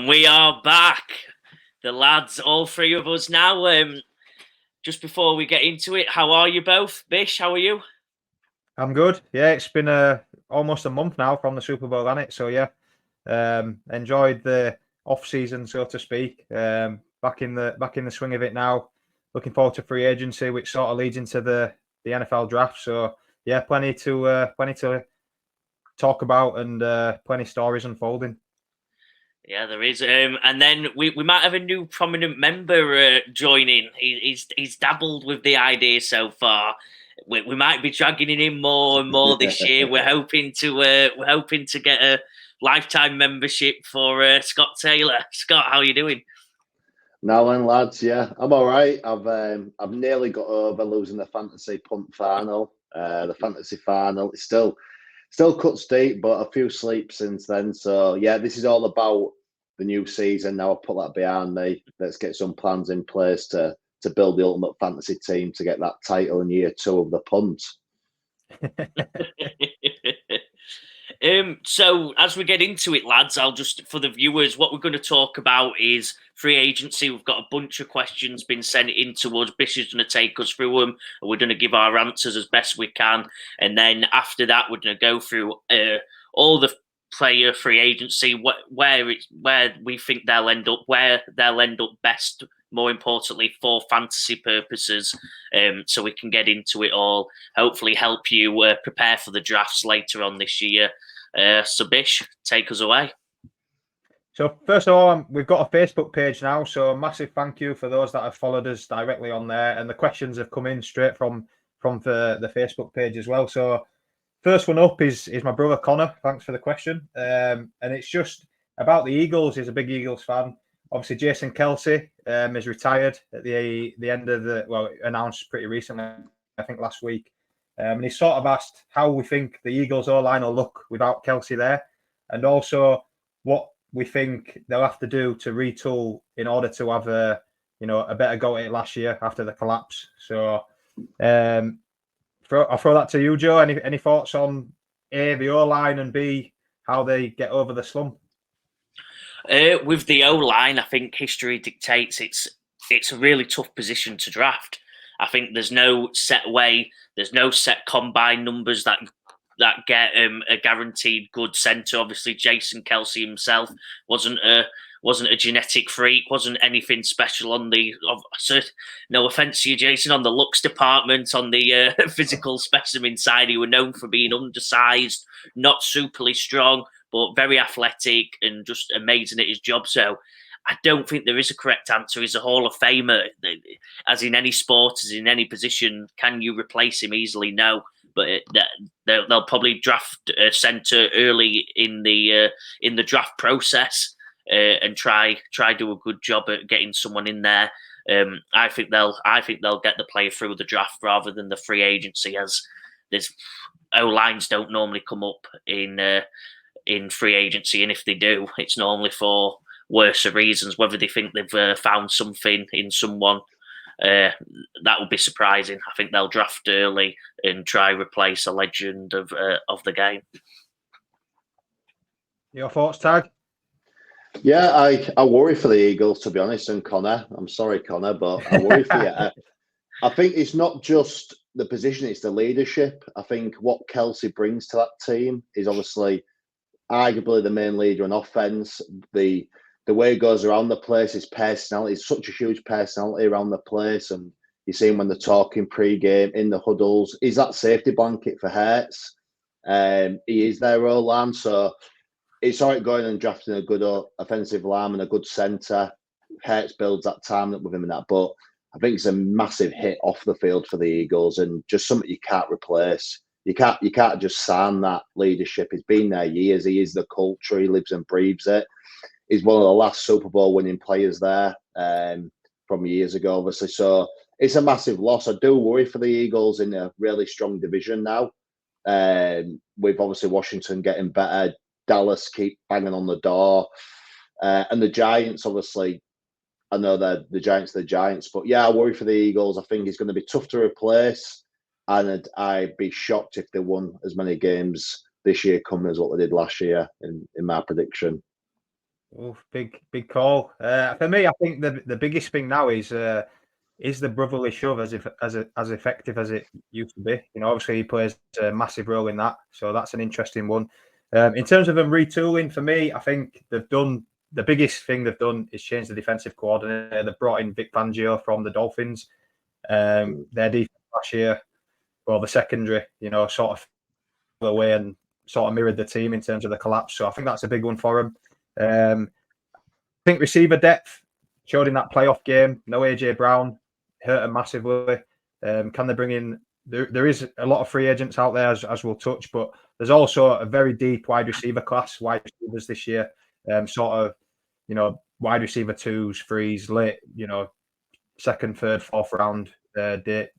And we are back. The lads, all three of us now. Just before we get into it, how are you both? Bish, how are you? I'm good. Yeah, it's been almost a month now from the Super Bowl, hasn't it? So yeah, enjoyed the off season, so to speak. Back in the swing of it now. Looking forward to free agency, which sort of leads into the NFL draft. So yeah, plenty to talk about and plenty stories unfolding. Yeah, there is. And then we might have a new prominent member joining. He's dabbled with the idea so far. We might be dragging him in more and more this year. We're hoping to get a lifetime membership for Scott Taylor. Scott, how are you doing? Now then, lads, yeah, I'm all right. I've nearly got over losing the fantasy punt final. The fantasy final is still cuts deep, but a few sleeps since then. So yeah, this is all about the new season. Now I've put that behind me. Let's get some plans in place to build the ultimate fantasy team to get that title in year 2 of the punt. So as we get into it, lads, I'll just, for the viewers, what we're going to talk about is free agency. We've got a bunch of questions been sent in to us. Bish is going to take us through them, and we're going to give our answers as best we can. And then after that, we're going to go through all the player free agency, where we think they'll end up, where they'll end up best, more importantly, for fantasy purposes, so we can get into it all, hopefully help you prepare for the drafts later on this year. So Bish, take us away. So first of all, we've got a Facebook page now, so a massive thank you for those that have followed us directly on there, and the questions have come in straight from the Facebook page as well. So first one up is my brother Connor. Thanks for the question, and it's just about the Eagles. He's a big Eagles fan. Obviously, Jason Kelce is retired at the end of announced pretty recently, I think last week. And he sort of asked how we think the Eagles O-line will look without Kelce there, and also what we think they'll have to do to retool in order to have a better go at it last year after the collapse. So I'll throw that to you, Joe. Any thoughts on A, the O-line, and B, how they get over the slump? With the O-line, I think history dictates it's a really tough position to draft. I think there's no set way, there's no set combine numbers that get a guaranteed good centre. Obviously, Jason Kelce himself wasn't a genetic freak, wasn't anything special on the. No offense to you, Jason, on the looks department, on the physical specimen side, he was known for being undersized, not superly strong, but very athletic and just amazing at his job. So I don't think there is a correct answer. He's a Hall of Famer. As in any sport, as in any position, can you replace him easily? No. But they'll probably draft a centre early in the draft process and try do a good job at getting someone in there. I think they'll get the player through the draft rather than the free agency, as there's O-lines don't normally come up in free agency, and if they do, it's normally for worse reasons. Whether they think they've found something in someone, that would be surprising. I think they'll draft early and try replace a legend of the game. Your thoughts, Tag? Yeah, I worry for the Eagles, to be honest, and Connor. I'm sorry, Connor, but I worry for you. I think it's not just the position, it's the leadership. I think what Kelce brings to that team is obviously arguably the main leader on offense. The way he goes around the place, his personality, is such a huge personality around the place. And you see him when they're talking pre-game, in the huddles. He's that safety blanket for Hurts. He is their O-line. So it's all right going and drafting a good offensive line and a good centre. Hurts builds that time with him and that. But I think it's a massive hit off the field for the Eagles and just something you can't replace. You can't just sign that leadership. He's been there years. He is the culture. He lives and breathes it. He's one of the last Super Bowl winning players there from years ago, obviously. So it's a massive loss. I do worry for the Eagles in a really strong division now. With obviously Washington getting better, Dallas keep banging on the door, and the Giants, obviously, I know that the Giants, but yeah, I worry for the Eagles. I think it's going to be tough to replace, and I'd be shocked if they won as many games this year coming as what they did last year in my prediction. Oh, big call. For me, I think the biggest thing now is the brotherly shove as effective as it used to be. You know, obviously he plays a massive role in that, so that's an interesting one. In terms of them retooling, for me, I think they've done the biggest thing they've done is change the defensive coordinator. They've brought in Vic Fangio from the Dolphins. Their defense last year, well, the secondary, you know, sort of fell away and sort of mirrored the team in terms of the collapse. So I think that's a big one for them. I think receiver depth showed in that playoff game. No AJ Brown hurt them massively. Can they bring in? There is a lot of free agents out there, as we'll touch, but there's also a very deep wide receiver class, wide receivers this year. Sort of, you know, wide receiver 2s, 3s, late, you know, second, third, fourth round date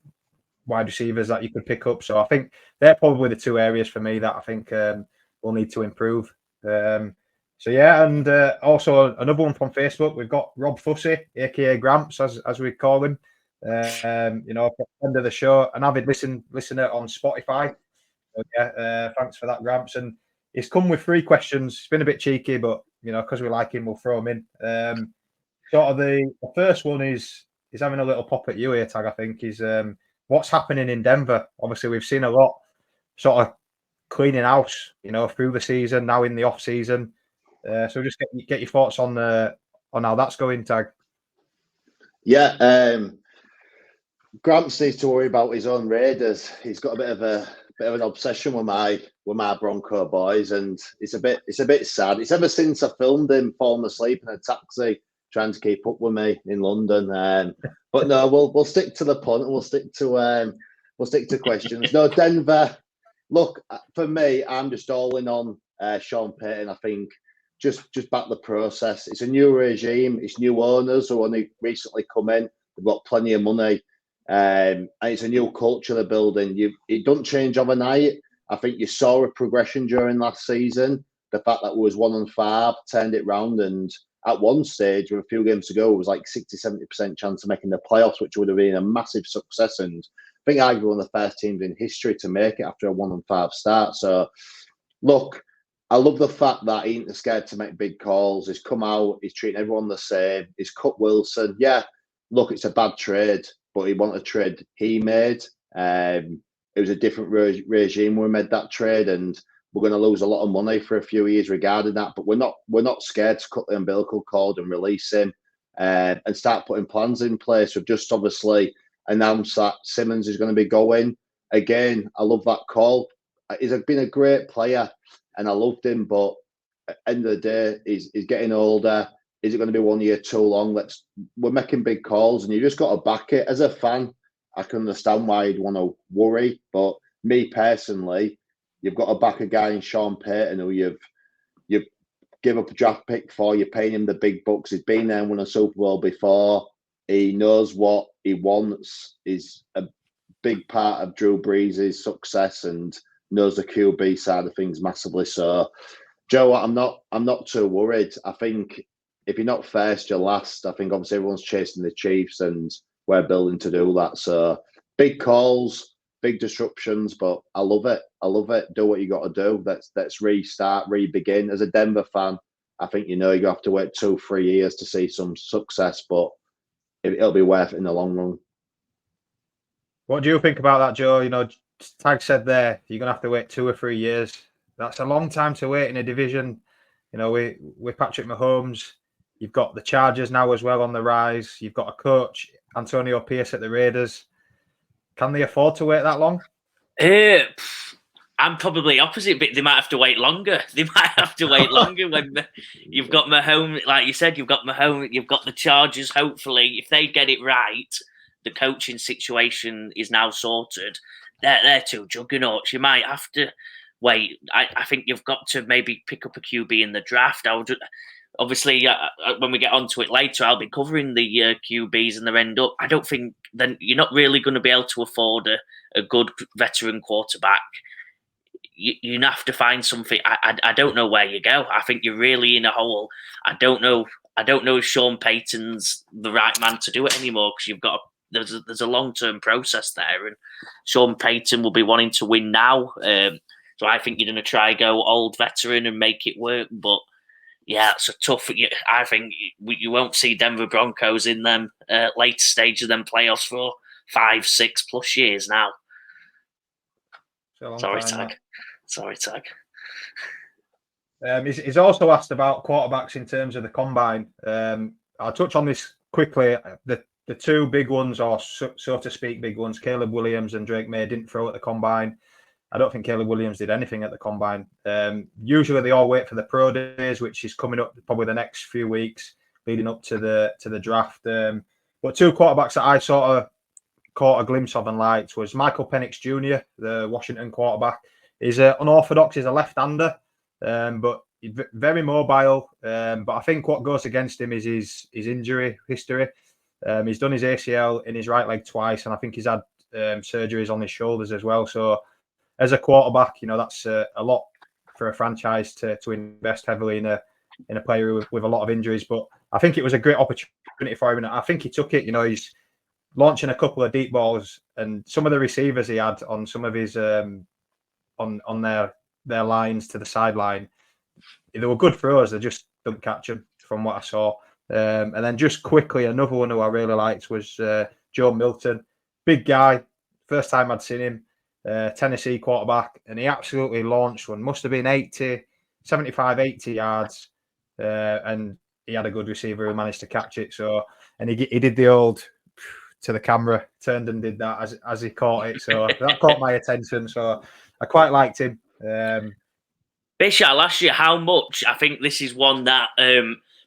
wide receivers that you could pick up. So I think they're probably the two areas for me that I think will need to improve. So yeah, and also another one from Facebook. We've got Rob Fussy, aka Gramps, as we call him. You know, friend of the show, an avid listener on Spotify. So yeah, thanks for that, Gramps. And he's come with 3 questions. It's been a bit cheeky, but you know, because we like him, we'll throw him in. Sort of the first one is having a little pop at you here, Tag. I think is what's happening in Denver. Obviously, we've seen a lot sort of cleaning house, you know, through the season, now in the off season. So just get your thoughts on how that's going, Tag. Yeah, Gramps needs to worry about his own Raiders. He's got a bit of an obsession with my Bronco boys, and it's a bit sad. It's ever since I filmed him falling asleep in a taxi trying to keep up with me in London. But no, we'll stick to the punt and we'll stick to questions. No, Denver. Look, for me, I'm just all in on Sean Payton. I think just back the process. It's a new regime. It's new owners who only recently come in. They've got plenty of money. And it's a new culture they're building. It doesn't change overnight. I think you saw a progression during last season. The fact that it was 1-5 turned it round, and at one stage, with a few games to go, it was like 60-70% chance of making the playoffs, which would have been a massive success. And I think arguably one of the first teams in history to make it after a 1-5 start. So, look, I love the fact that he ain't scared to make big calls. He's come out, he's treating everyone the same. He's cut Wilson. Yeah, look, it's a bad trade, but he wanted a trade he made. It was a different regime when we made that trade, and we're going to lose a lot of money for a few years regarding that. But we're not scared to cut the umbilical cord and release him and start putting plans in place. We've just obviously announced that Simmons is going to be going. Again, I love that call. He's been a great player, and I loved him. But at the end of the day, he's getting older. Is it going to be 1 year too long? We're making big calls, and you just got to back it. As a fan, I can understand why you'd want to worry, but me personally, you've got to back a guy in Sean Payton who you've give up a draft pick for. You're paying him the big bucks. He's been there and won a Super Bowl before. He knows what he wants. He's a big part of Drew Brees' success and knows the QB side of things massively. So, Joe, I'm not too worried. I think if you're not first, you're last. I think obviously everyone's chasing the Chiefs, and we're building to do that. So big calls, big disruptions, but I love it. I love it. Do what you got to do. Let's restart, re-begin. As a Denver fan, I think you have to wait 2-3 years to see some success, but it'll be worth it in the long run. What do you think about that, Joe? You know, Tag said there, you're going to have to wait 2 or 3 years. That's a long time to wait in a division. You know, with Patrick Mahomes, you've got the Chargers now as well on the rise. You've got a coach, Antonio Pierce at the Raiders. Can they afford to wait that long? I'm probably opposite, but they might have to wait longer. They might have to wait longer when you've got Mahomes, like you said, you've got Mahomes, you've got the Chargers. Hopefully, if they get it right, the coaching situation is now sorted. They're two juggernauts. You might have to wait. I think you've got to maybe pick up a QB in the draft. Obviously, when we get onto it later, I'll be covering the QBs and their end up. I don't think then you're not really going to be able to afford a good veteran quarterback. You have to find something. I don't know where you go. I think you're really in a hole. I don't know if Sean Payton's the right man to do it anymore, because there's a long-term process there, and Sean Payton will be wanting to win now. So I think you're going to try go old veteran and make it work, but Yeah, it's a tough. I think you won't see Denver Broncos in them later stage of them playoffs for 5-6+ years now. Sorry, Tag. Sorry, Tag. He's also asked about quarterbacks in terms of the combine. I'll touch on this quickly. The two big ones, or so to speak, big ones, Caleb Williams and Drake May, didn't throw at the combine. I don't think Caleb Williams did anything at the combine. Usually they all wait for the pro days, which is coming up probably the next few weeks leading up to the draft. But two quarterbacks that I sort of caught a glimpse of and liked was Michael Penix Jr., the Washington quarterback. He's unorthodox. He's a left-hander, but very mobile. But I think what goes against him is his injury history. He's done his ACL in his right leg twice, and I think he's had surgeries on his shoulders as well. So as a quarterback, that's a lot for a franchise to invest heavily in a player with a lot of injuries. But I think it was a great opportunity for him, and I think he took it. He's launching a couple of deep balls, and some of the receivers he had on some of his on their lines to the sideline, they were good throws. They just didn't catch them from what I saw. And then just quickly, another one who I really liked was Joe Milton, big guy. First time I'd seen him. Tennessee quarterback, and he absolutely launched one. Must have been 75, 80 yards, and he had a good receiver who managed to catch it. So, and he did the old to the camera, turned and did that as he caught it. So that caught my attention. So I quite liked him. Bishop, I'll ask you how much. I think this is one that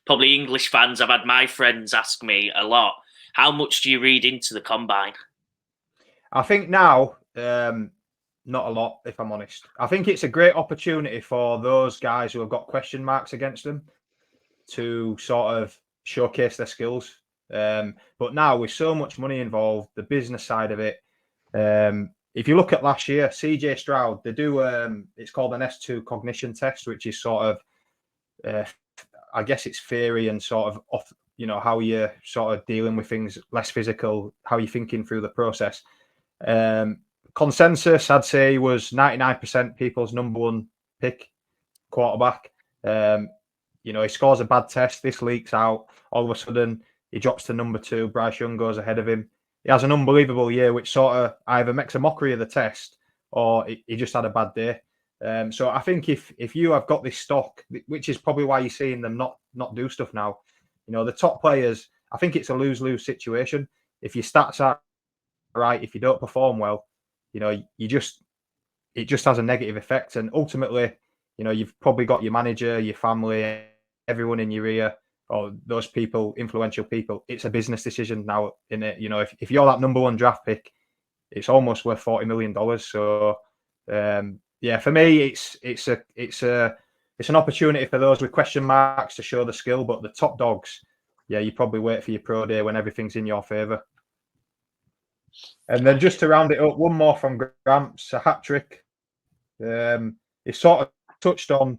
probably English fans, I've had my friends ask me a lot. How much do you read into the combine? I think now, not a lot, if I'm honest. I think it's a great opportunity for those guys who have got question marks against them to sort of showcase their skills. But now with so much money involved, the business side of it, if you look at last year, CJ Stroud, they do, it's called an S2 cognition test, which is sort of, I guess it's theory and sort of off, how you're sort of dealing with things less physical, how you're thinking through the process. Consensus, I'd say, was 99% people's number one pick quarterback. He scores a bad test. This leaks out. All of a sudden, he drops to number 2. Bryce Young goes ahead of him. He has an unbelievable year, which sort of either makes a mockery of the test or he just had a bad day. So I think if you have got this stock, which is probably why you're seeing them not do stuff now, the top players, I think it's a lose-lose situation. If your stats are right, if you don't perform well, it just has a negative effect. And ultimately, you've probably got your manager, your family, everyone in your ear, or those people, influential people. It's a business decision now. In it, if you're that number one draft pick, it's almost worth $40 million. So, for me, it's an opportunity for those with question marks to show the skill. But the top dogs, you probably wait for your pro day when everything's in your favour. And then just to round it up, one more from Gramps, a hat trick. He sort of touched on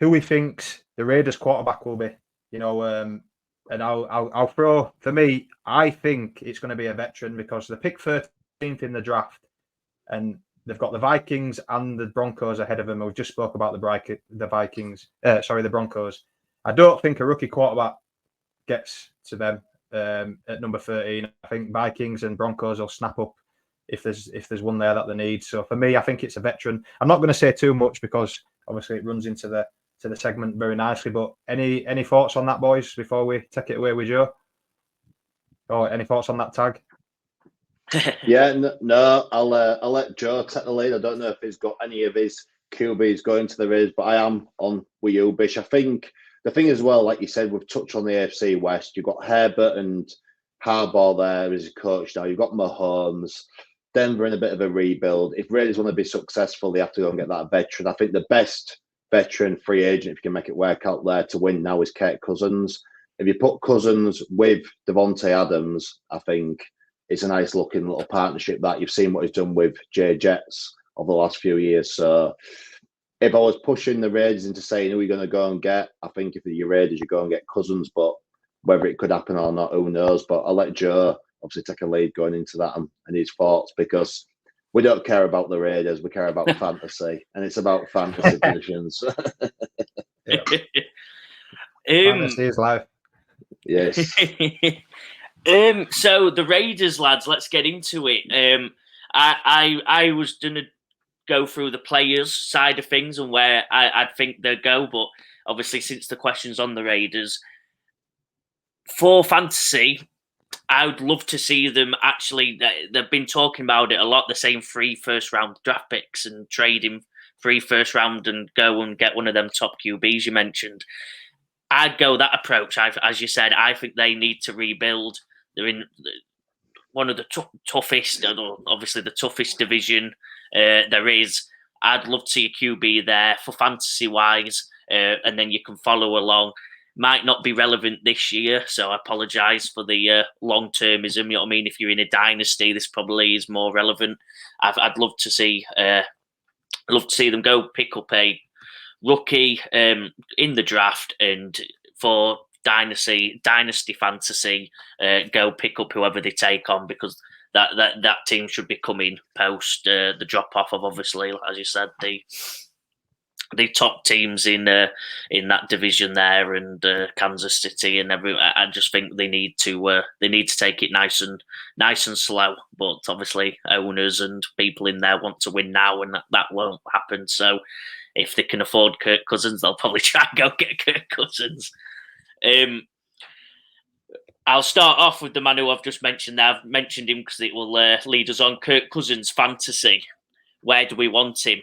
who he thinks the Raiders quarterback will be. And I'll throw, for me, I think it's going to be a veteran because they picked 13th in the draft, and they've got the Vikings and the Broncos ahead of them. We just spoke about the Broncos. I don't think a rookie quarterback gets to them at number 13. I think Vikings and Broncos will snap up if there's one there that they need. So for me, I think it's a veteran. I'm not going to say too much because obviously it runs into the segment very nicely. But any thoughts on that, boys, before we take it away with Joe? Or any thoughts on that, Tag? No. I'll let Joe take the lead. I don't know if he's got any of his QBs going to the Raiders, but I am on with you, Bish. I think the thing as well, like you said, we've touched on the AFC West. You've got Herbert and Harbaugh there as a coach now. You've got Mahomes. Denver in a bit of a rebuild. If Raiders want to be successful, they have to go and get that veteran. I think the best veteran free agent, if you can make it work out there to win now, is Kirk Cousins. If you put Cousins with Devontae Adams, I think it's a nice looking little partnership that you've seen what he's done with Jay Jets over the last few years. So if I was pushing the Raiders into saying who are you going to go and get, I think if you're Raiders, you go and get Cousins, but whether it could happen or not, who knows? But I'll let Joe obviously take a lead going into that and his thoughts, because we don't care about the Raiders, we care about fantasy, and it's about fantasy positions. Fantasy is live. Yes. So the Raiders, lads, let's get into it. I was gonna go through the players side of things and where I think they'll go, but obviously since the question's on the Raiders, for fantasy, I would love to see them actually. They've been talking about it a lot. They're saying 3 first-round draft picks and trading 3 first-round and go and get one of them top QBs you mentioned. I'd go that approach. As you said, I think they need to rebuild. They're in one of the toughest, obviously the toughest division there is. I'd love to see a QB there for fantasy-wise, and then you can follow along. Might not be relevant this year, so I apologise for the long-termism. You know what I mean? If you're in a dynasty, this probably is more relevant. I'd love to see them go pick up a rookie in the draft, and for dynasty fantasy, go pick up whoever they take on, because that team should be coming post the drop off of, obviously, as you said, the top teams in that division there, and Kansas City and I just think they need to take it nice and slow. But obviously, owners and people in there want to win now, and that won't happen. So, if they can afford Kirk Cousins, they'll probably try and go get Kirk Cousins. I'll start off with the man who I've just mentioned there. I've mentioned him because it will lead us on. Kirk Cousins fantasy. Where do we want him?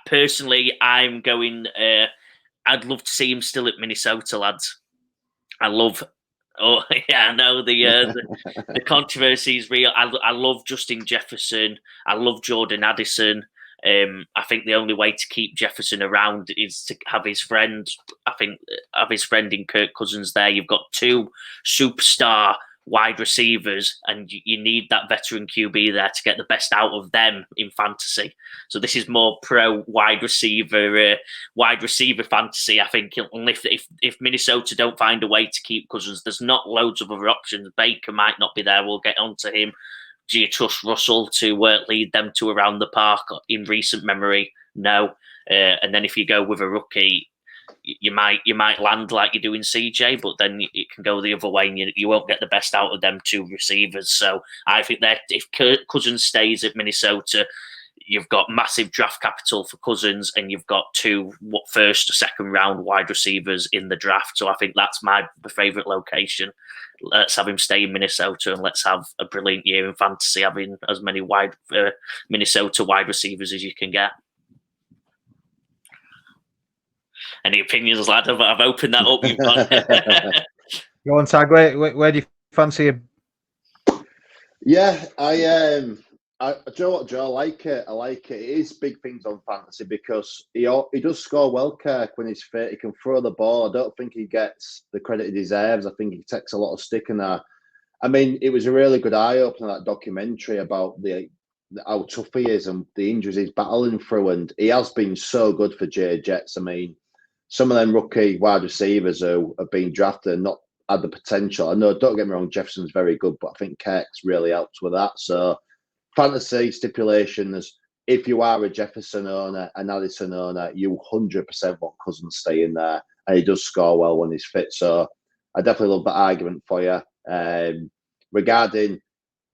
Personally, I'm going. I'd love to see him still at Minnesota, lads. I love. Oh yeah, I know the controversy is real. I love Justin Jefferson. I love Jordan Addison. I think the only way to keep Jefferson around is to have his friend. I think have his friend in Kirk Cousins there. You've got 2 superstar wide receivers, and you need that veteran QB there to get the best out of them in fantasy. So this is more pro wide receiver fantasy. I think if Minnesota don't find a way to keep Cousins, there's not loads of other options. Baker might not be there. We'll get onto him. Do you trust Russell to lead them to around the park in recent memory? No. And then if you go with a rookie, you might land like you do in CJ, but then it can go the other way, and you won't get the best out of them 2 receivers. So I think that if Cousins stays at Minnesota, you've got massive draft capital for Cousins, and you've got 2 first or second round wide receivers in the draft. So I think that's my favourite location. Let's have him stay in Minnesota, and let's have a brilliant year in fantasy, having as many Minnesota wide receivers as you can get. Any opinions, lad? I've opened that up. You've gone. Go on, Tag. Where do you fancy him? Yeah, Joe, I like it. I like it. It is big things on fantasy because he does score well, Kirk, when he's fit. He can throw the ball. I don't think he gets the credit he deserves. I think he takes a lot of stick in there. I mean, it was a really good eye-opener, that documentary about how tough he is and the injuries he's battling through. And he has been so good for Jets. I mean, some of them rookie wide receivers who have been drafted and not had the potential. I know, don't get me wrong, Jefferson's very good, but I think Kirk's really helped with that. So, fantasy stipulations, if you are a Jefferson owner, an Addison owner, you 100% want Cousins staying there. And he does score well when he's fit. So, I definitely love that argument for you. Regarding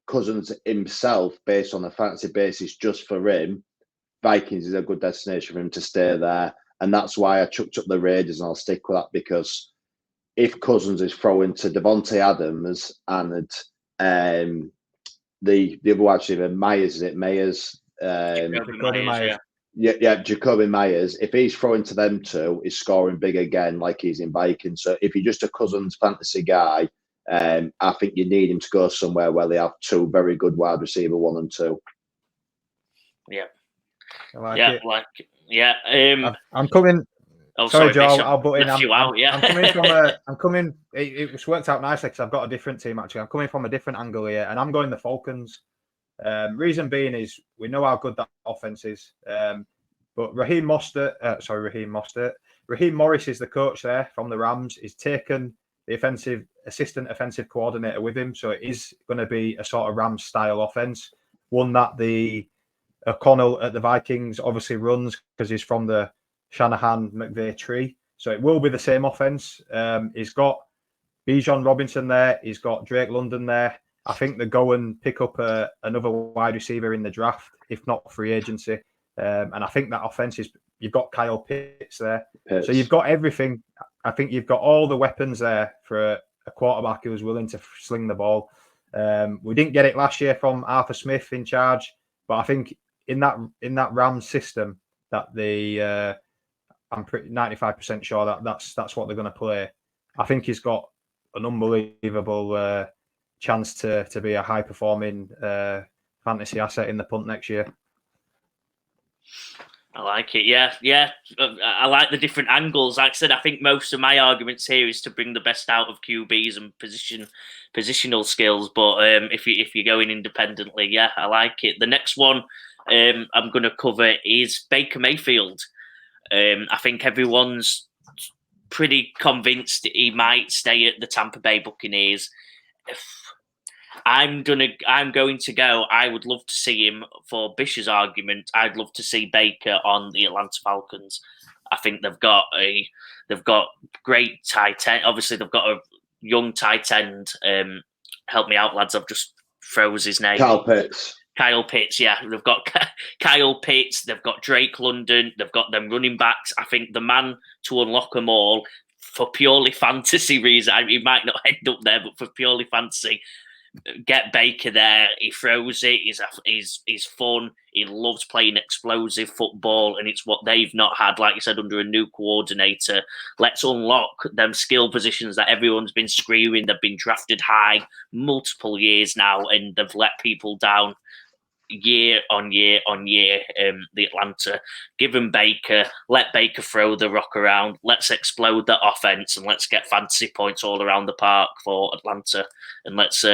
Cousins himself, based on a fantasy basis just for him, Vikings is a good destination for him to stay there. And that's why I chucked up the Raiders, and I'll stick with that, because if Cousins is throwing to Devontae Adams and the other wide receiver, Myers, is it Myers? Jacoby Myers. Yeah, Jacoby Myers. If he's throwing to them 2, he's scoring big again, like he's in Vikings. So if you're just a Cousins fantasy guy, I think you need him to go somewhere where they have 2 very good wide receiver, 1 and 2. Yeah. I'm coming. Oh, sorry, Joe. Bishop. I'll butt in. I'm coming from It's worked out nicely because I've got a different team actually. I'm coming from a different angle here, and I'm going the Falcons. Reason being is we know how good that offense is. But Raheem Morris is the coach there from the Rams. He's taken the assistant offensive coordinator with him, so it is going to be a sort of Rams style offense. One that the O'Connell at the Vikings obviously runs because he's from the Shanahan McVay tree. So it will be the same offense. He's got Bijan Robinson there. He's got Drake London there. I think they go and pick up another wide receiver in the draft, if not free agency. And I think that offense is, you've got Kyle Pitts there. So you've got everything. I think you've got all the weapons there for a quarterback who's willing to sling the ball. We didn't get it last year from Arthur Smith in charge, but I think in that Rams system that I'm pretty 95% sure that that's what they're going to play. I think he's got an unbelievable chance to be a high performing fantasy asset in the punt next year. I like it. Yeah. I like the different angles. Like I said, I think most of my arguments here is to bring the best out of QBs and positional skills. But if you're going independently, yeah, I like it. The next one I'm going to cover is Baker Mayfield. I think everyone's pretty convinced he might stay at the Tampa Bay Buccaneers. I'm going to go. I would love to see him, for Bish's argument. I'd love to see Baker on the Atlanta Falcons. I think they've got great tight end. Obviously, they've got a young tight end. Help me out, lads. I've just froze his name. Kyle Pitts, yeah. They've got Kyle Pitts. They've got Drake London. They've got them running backs. I think the man to unlock them all, for purely fantasy reasons, he might not end up there, but for purely fantasy, get Baker there. He throws it. He's fun. He loves playing explosive football, and it's what they've not had, like you said, under a new coordinator. Let's unlock them skill positions that everyone's been screaming. They've been drafted high multiple years now, and they've let people down year on year on year. The Atlanta, give him Baker, let Baker throw the rock around, let's explode the offense, and let's get fantasy points all around the park for Atlanta, and let's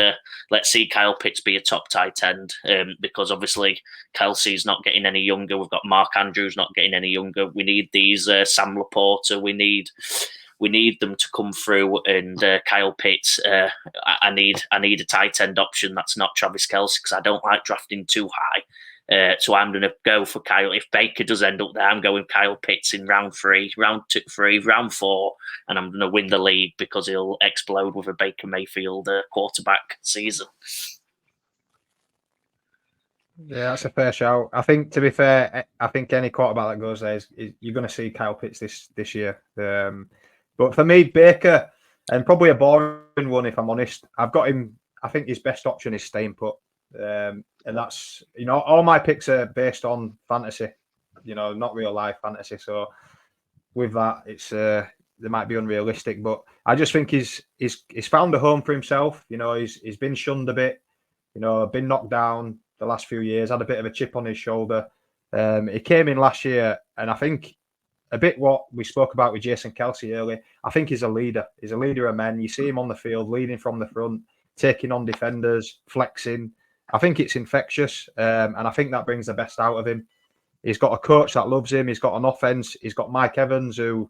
see Kyle Pitts be a top tight end, because obviously Kelsey's not getting any younger. We've got Mark Andrews not getting any younger. We need these Sam Laporta. We need them to come through, and Kyle Pitts. I need a tight end option that's not Travis Kelce, because I don't like drafting too high. So I'm going to go for Kyle. If Baker does end up there, I'm going Kyle Pitts in round 3, round 3, round 4, and I'm going to win the league because he'll explode with a Baker Mayfield quarterback season. Yeah, that's a fair shout. I think, to be fair, I think any quarterback that goes there is you're going to see Kyle Pitts this year. But for me, Baker, and probably a boring one if I'm honest, I've got him. I think his best option is staying put, and that's, all my picks are based on fantasy, not real life fantasy. So with that, it's they might be unrealistic, but I just think he's found a home for himself. He's been shunned a bit, been knocked down the last few years, had a bit of a chip on his shoulder. He came in last year, and I think a bit what we spoke about with Jason Kelce earlier, I think he's a leader. He's a leader of men. You see him on the field, leading from the front, taking on defenders, flexing. I think it's infectious, and I think that brings the best out of him. He's got a coach that loves him. He's got an offense. He's got Mike Evans, who,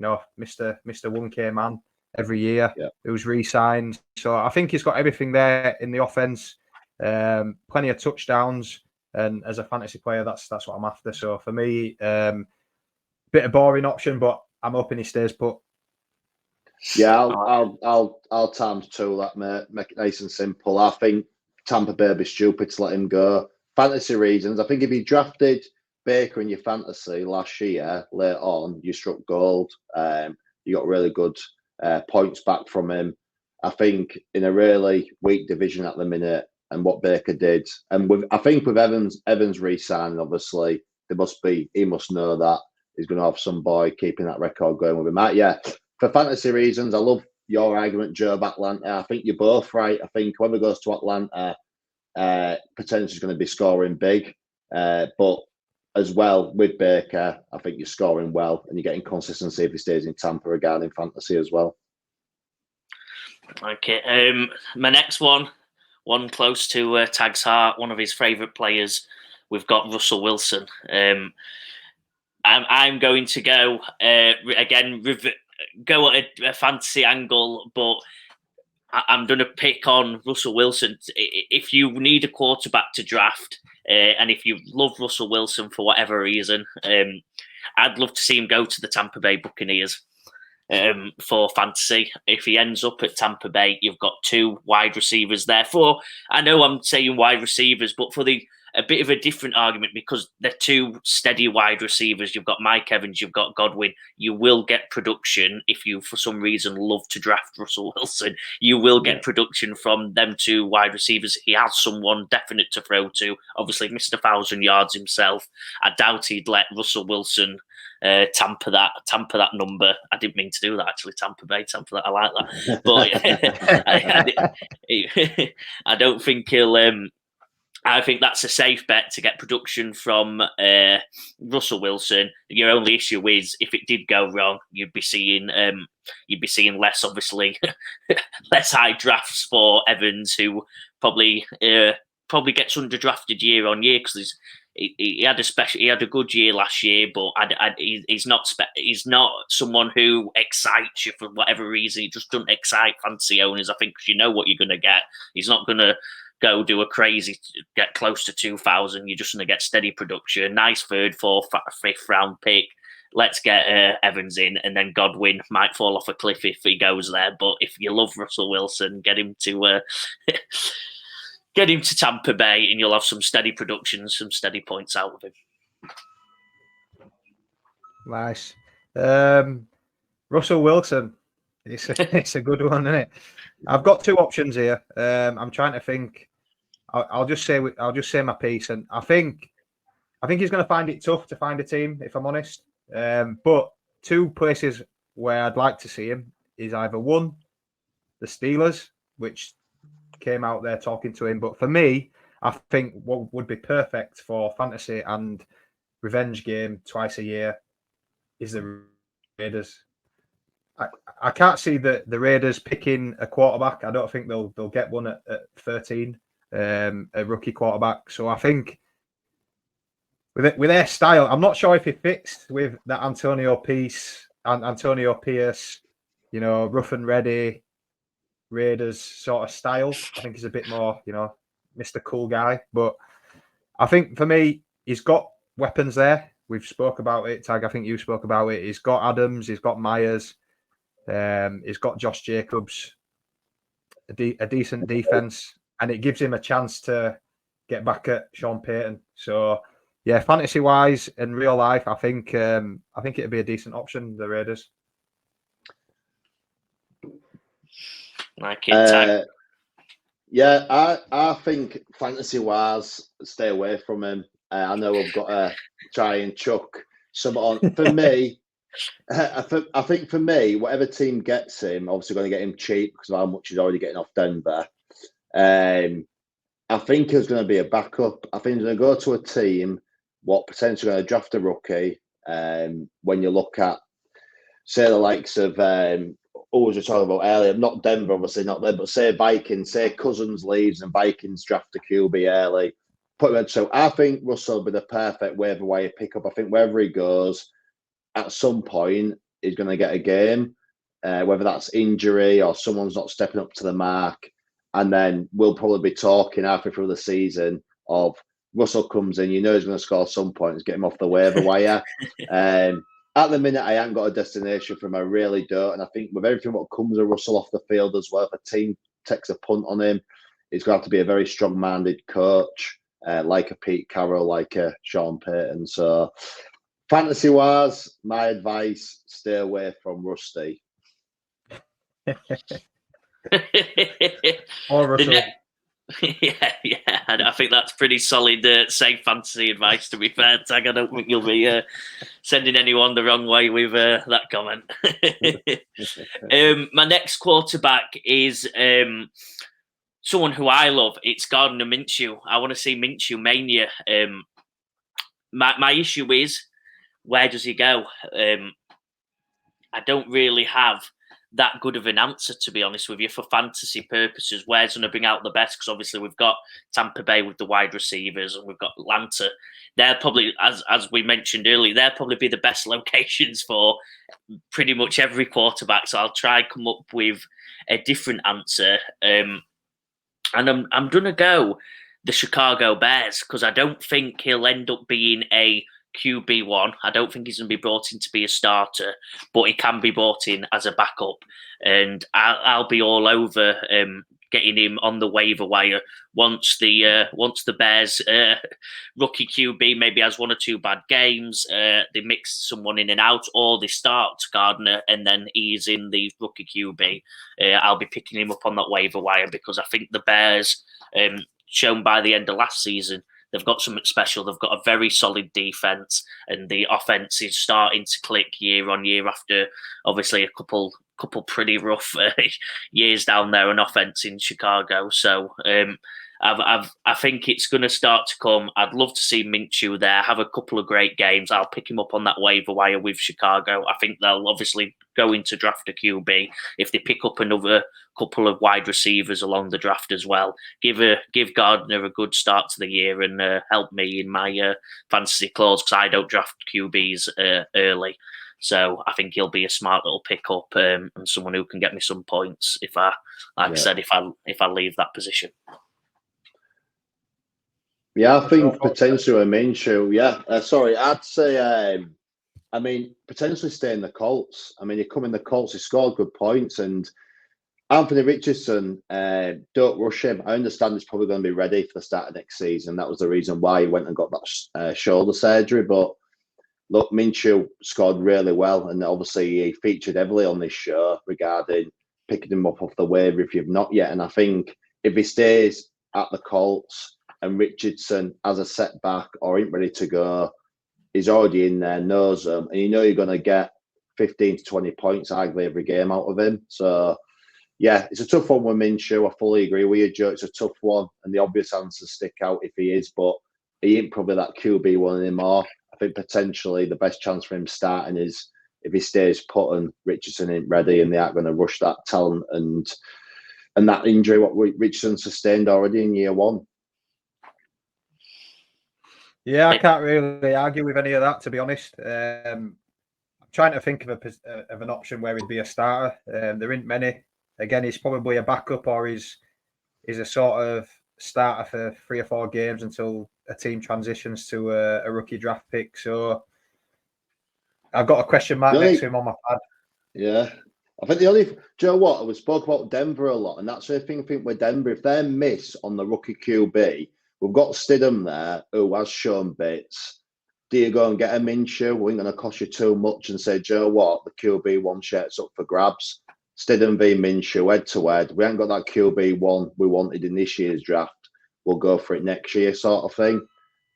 Mr. 1K man every year, who's re-signed. So I think he's got everything there in the offense, plenty of touchdowns. And as a fantasy player, that's what I'm after. So for me, bit of boring option, but I'm hoping he stays put. Yeah, I'll times 2 that, mate. Make it nice and simple. I think Tampa Bay would be stupid to let him go. Fantasy reasons. I think if you drafted Baker in your fantasy last year, later on, you struck gold. You got really good points back from him. I think in a really weak division at the minute, and what Baker did, and I think with Evans re-signing, obviously, he must know that he's going to have some boy keeping that record going with him. Yeah, for fantasy reasons, I love your argument, Joe, about Atlanta. I think you're both right. I think whoever goes to Atlanta potentially is going to be scoring big. But as well, with Baker, I think you're scoring well and you're getting consistency if he stays in Tampa regarding fantasy as well. Okay. My next one close to Tag's heart, one of his favourite players. We've got Russell Wilson. I'm going to go again. Go at a fantasy angle, but I'm going to pick on Russell Wilson. If you need a quarterback to draft, and if you love Russell Wilson for whatever reason, I'd love to see him go to the Tampa Bay Buccaneers for fantasy. If he ends up at Tampa Bay, you've got 2 wide receivers there. I know I'm saying wide receivers, but for a bit of a different argument, because they're 2 steady wide receivers. You've got Mike Evans, you've got Godwin. You will get production if you, for some reason, love to draft Russell Wilson. You will get production from them 2 wide receivers. He has someone definite to throw to. Obviously, Mr. 1,000 yards himself. I doubt he'd let Russell Wilson tamper that number. I didn't mean to do that, actually. Tampa Bay, tamper that. I like that, but I don't think he'll. I think that's a safe bet to get production from Russell Wilson. Your only issue is if it did go wrong, you'd be seeing less, obviously, less high drafts for Evans, who probably gets underdrafted year on year because he had a good year last year, but he's not someone who excites you for whatever reason. He just doesn't excite fantasy owners, I think, because you know what you're going to get. He's not going to go do a crazy, get close to 2,000. You're just going to get steady production. Nice 3rd, 4th, 5th round pick. Let's get Evans in, and then Godwin might fall off a cliff if he goes there. But if you love Russell Wilson, get him to Tampa Bay, and you'll have some steady production, some steady points out of him. Nice. Russell Wilson. It's a good one, isn't it? I've got 2 options here. I'm trying to think. I'll just say my piece, and I think he's going to find it tough to find a team, if I'm honest. But 2 places where I'd like to see him is either 1, the Steelers, which came out there talking to him. But for me, I think what would be perfect for fantasy and revenge game twice a year is the Raiders. I can't see the Raiders picking a quarterback. I don't think they'll get one at 13, a rookie quarterback. So I think with their style, I'm not sure if it fits with that Antonio Pierce, rough and ready Raiders sort of style. I think he's a bit more, Mr. Cool guy. But I think for me, he's got weapons there. We've spoke about it, Tag. I think you spoke about it. He's got Adams. He's got Myers. He's got Josh Jacobs. A decent defense, and it gives him a chance to get back at Sean Payton. So, yeah, fantasy wise and real life, I think it'd be a decent option. The Raiders. Like it, yeah, I think fantasy wise, stay away from him. I know I've got to try and chuck some on. For me, I think for me, whatever team gets him, obviously going to get him cheap because of how much he's already getting off Denver. I think he's going to be a backup. I think he's going to go to a team what potentially going to draft a rookie. When you look at, say, the likes of always we're talking about earlier, not Denver, obviously not there, but say Vikings, say Cousins leaves and Vikings draft a QB early. So I think Russell will be the perfect waiver wire pickup. I think wherever he goes, at some point, he's going to get a game, whether that's injury or someone's not stepping up to the mark. And then we'll probably be talking halfway through the season of Russell comes in, he's going to score some points, get him off the waiver wire. At the minute, I haven't got a destination for him. I really don't. And I think with everything what comes with Russell off the field as well, if a team takes a punt on him, he's going to have to be a very strong-minded coach, like a Pete Carroll, like a Sean Payton. So fantasy-wise, my advice, stay away from Rusty. Or Russell. Yeah. I think that's pretty solid, safe fantasy advice, to be fair, Tag. I don't think you'll be sending anyone the wrong way with that comment. My next quarterback is someone who I love. It's Gardner Minshew. I want to see Minshew mania. My issue is, where does he go? I don't really have that good of an answer, to be honest with you, for fantasy purposes. Where's going to bring out the best? Because obviously we've got Tampa Bay with the wide receivers, and we've got Atlanta. They're probably, as we mentioned earlier, they'll probably be the best locations for pretty much every quarterback. So I'll try and come up with a different answer. And I'm going to go the Chicago Bears, because I don't think he'll end up being a QB1. I don't think he's going to be brought in to be a starter, but he can be brought in as a backup. And I'll be all over getting him on the waiver wire once the Bears rookie QB maybe has one or two bad games. They mix someone in and out, or they start Gardner and then he's in the rookie QB. I'll be picking him up on that waiver wire because I think the Bears, shown by the end of last season, they've got something special. They've got a very solid defense, and the offense is starting to click year on year after obviously a couple pretty rough years down there on offense in Chicago. So I think it's going to start to come. I'd love to see Minshew there, have a couple of great games. I'll pick him up on that waiver wire with Chicago. I think they'll obviously go into draft a QB. If they pick up another couple of wide receivers along the draft as well, give Gardner a good start to the year and help me in my fantasy clause, because I don't draft QBs early. So I think he'll be a smart little pickup and someone who can get me some points if I leave that position. Yeah, I think potentially Minshew. Yeah, I'd say. Potentially stay in the Colts. He come in the Colts. He scored good points, and Anthony Richardson. Don't rush him. I understand he's probably going to be ready for the start of next season. That was the reason why he went and got that shoulder surgery. But look, Minshew scored really well, and obviously he featured heavily on this show regarding picking him up off the waiver if you've not yet. And I think if he stays at the Colts and Richardson has a setback or ain't ready to go, he's already in there, knows them, and you're going to get 15 to 20 points arguably every game out of him. So, yeah, it's a tough one with Minshew. I fully agree with you, Joe. It's a tough one, and the obvious answers stick out if he is, but he ain't probably that QB one anymore. I think potentially the best chance for him starting is if he stays put and Richardson ain't ready and they aren't going to rush that talent and that injury what Richardson sustained already in year one. Yeah, I can't really argue with any of that, to be honest. I'm trying to think of an option where he'd be a starter. There ain't many. Again, he's probably a backup, or he's a sort of starter for 3 or 4 games until a team transitions to a rookie draft pick. So I've got a question mark next to him on my pad. Yeah. I think do you know what? We spoke about Denver a lot, and that's the thing I think with Denver. If they miss on the rookie QB, we've got Stidham there who has shown bits. Do you go and get a Minshew? We ain't going to cost you too much and say, Joe, what? The QB1 shirt's up for grabs. Stidham v Minshew, head to head. We ain't got that QB1 we wanted in this year's draft. We'll go for it next year, sort of thing.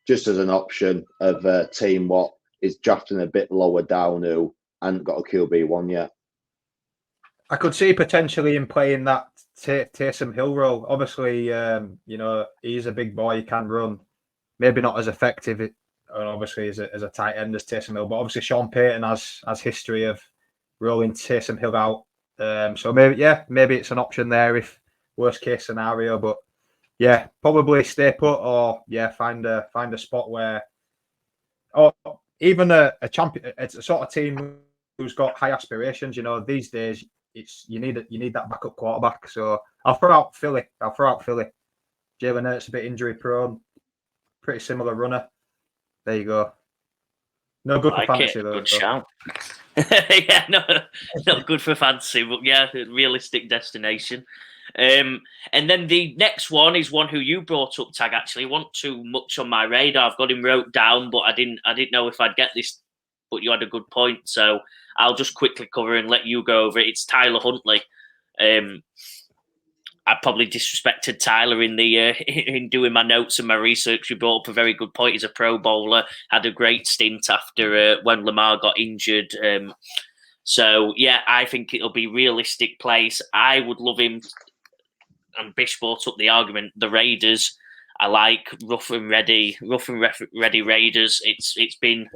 Just as an option of a team what is drafting a bit lower down who hasn't got a QB1 yet. I could see potentially him playing that Taysom Hill role. Obviously, he's a big boy. He can run. Maybe not as effective, obviously, as a tight end as Taysom Hill. But obviously, Sean Payton has history of rolling Taysom Hill out. So maybe it's an option there if worst case scenario. But yeah, probably stay put or find a spot where, or even a champion. It's a sort of team who's got high aspirations. These days. You need that backup quarterback. So I'll throw out Philly. Jalen Hurts a bit injury prone, pretty similar runner. There you go. No good for fantasy though. Good shout. Yeah, no, not good for fantasy, but yeah, realistic destination. And then the next one is one who you brought up, Tag. Actually, wasn't too much on my radar. I've got him wrote down, but I didn't know if I'd get this. But you had a good point, so I'll just quickly cover and let you go over it. It's Tyler Huntley. I probably disrespected Tyler in in doing my notes and my research. You brought up a very good point. He's a Pro Bowler, had a great stint after when Lamar got injured. So yeah, I think it'll be realistic place. I would love him. And Bish brought up the argument. The Raiders. I like rough and ready Raiders. It's been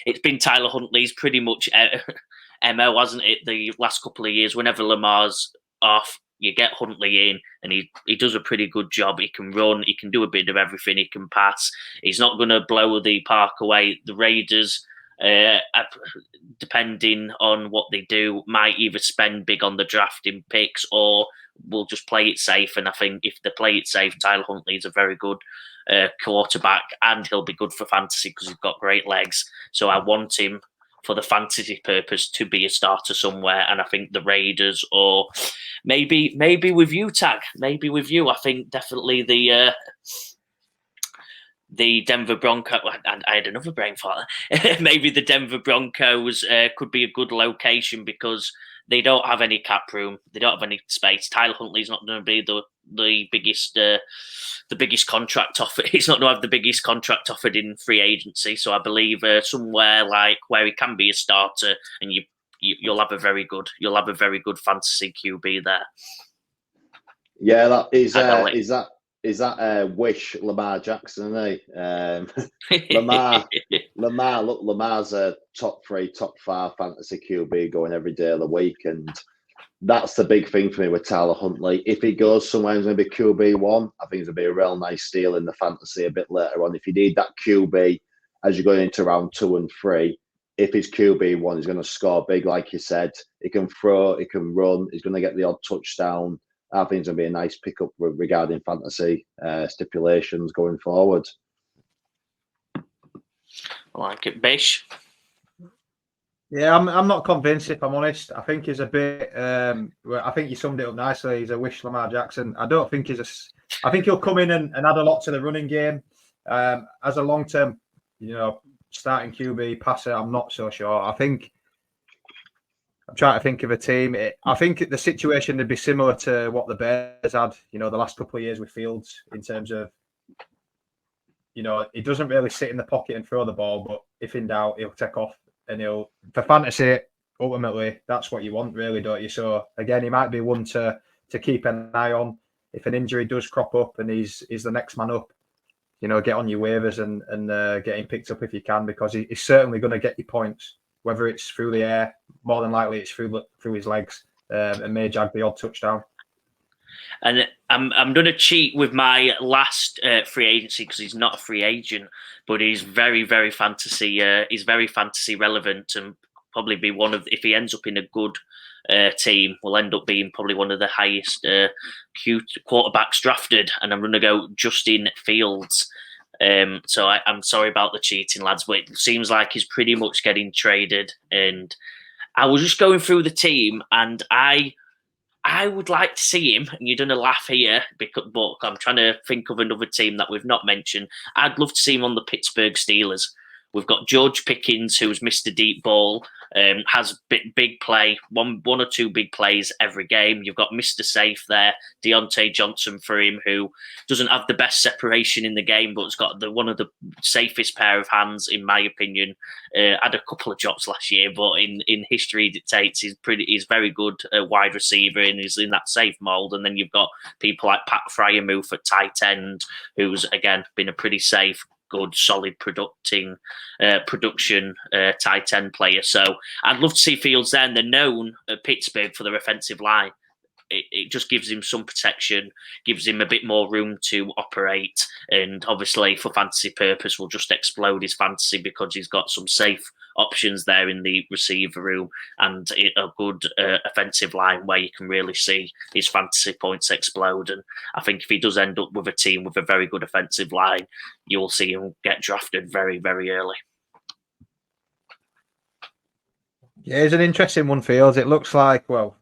it's been Tyler Huntley's pretty much MO, hasn't it? The last couple of years, whenever Lamar's off, you get Huntley in, and he does a pretty good job. He can run, he can do a bit of everything, he can pass. He's not going to blow the park away. The Raiders, depending on what they do, might either spend big on the drafting picks or will just play it safe. And I think if they play it safe, Tyler Huntley is a very good quarterback, and he'll be good for fantasy because he's got great legs. So I want him for the fantasy purpose to be a starter somewhere. And I think the Raiders, or maybe with you, Tag, maybe with you, I think definitely the Denver Broncos. I had another brain fart. Maybe the Denver Broncos could be a good location because they don't have any cap room. They don't have any space. Tyler Huntley's not going to be the biggest contract offered. He's not going to have the biggest contract offered in free agency. So I believe somewhere like where he can be a starter, and you'll have a very good fantasy QB there. Yeah, that is that Wish Lamar Jackson, isn't he? Lamar's a top 3, top 5 fantasy QB going every day of the week, and that's the big thing for me with Tyler Huntley. If he goes somewhere he's going to be QB1, I think it's going to be a real nice steal in the fantasy a bit later on. If you need that QB as you're going into round 2 and 3, if he's QB1, he's going to score big, like you said. He can throw, he can run, he's going to get the odd touchdown. I think it's going to be a nice pickup regarding fantasy stipulations going forward. I like it. Bish? Yeah, I'm not convinced, if I'm honest. I think he's a bit. I think you summed it up nicely. He's a Wish Lamar Jackson. I don't think I think he'll come in and add a lot to the running game. As a long-term, starting QB passer, I'm not so sure. I'm trying to think of a team. I think the situation would be similar to what the Bears had, the last couple of years with Fields, in terms of, he doesn't really sit in the pocket and throw the ball, but if in doubt, he'll take off. And for fantasy, ultimately, that's what you want, really, don't you? So again, he might be one to keep an eye on. If an injury does crop up and he's the next man up, get on your waivers and get him picked up if you can, because he's certainly going to get you points, whether it's through the air. More than likely, it's through his legs, and may jag the odd touchdown. And I'm going to cheat with my last free agency because he's not a free agent, but he's very, very fantasy. He's very fantasy relevant, and probably be one of, if he ends up in a good team, will end up being probably one of the highest quarterbacks drafted. And I'm going to go Justin Fields. So I'm sorry about the cheating, lads, but it seems like he's pretty much getting traded. And I was just going through the team, and I would like to see him, and you're going to laugh here, but I'm trying to think of another team that we've not mentioned. I'd love to see him on the Pittsburgh Steelers. We've got George Pickens, who's missed a deep ball, has big play, one or two big plays every game. You've got Mr. Safe there, Deontay Johnson for him, who doesn't have the best separation in the game, but has got one of the safest pair of hands, in my opinion. Had a couple of drops last year, but in history dictates he's very good wide receiver, and he's in that safe mold. And then you've got people like Pat Fryermuth at tight end, who's again been a pretty safe, good, solid production tight end player. So I'd love to see Fields there. And they're known at Pittsburgh for their offensive line. It just gives him some protection, gives him a bit more room to operate, and obviously for fantasy purpose will just explode his fantasy because he's got some safe options there in the receiver room and a good offensive line where you can really see his fantasy points explode. And I think if he does end up with a team with a very good offensive line, you'll see him get drafted very, very early. Yeah, it's an interesting one, Fields. It looks like, well,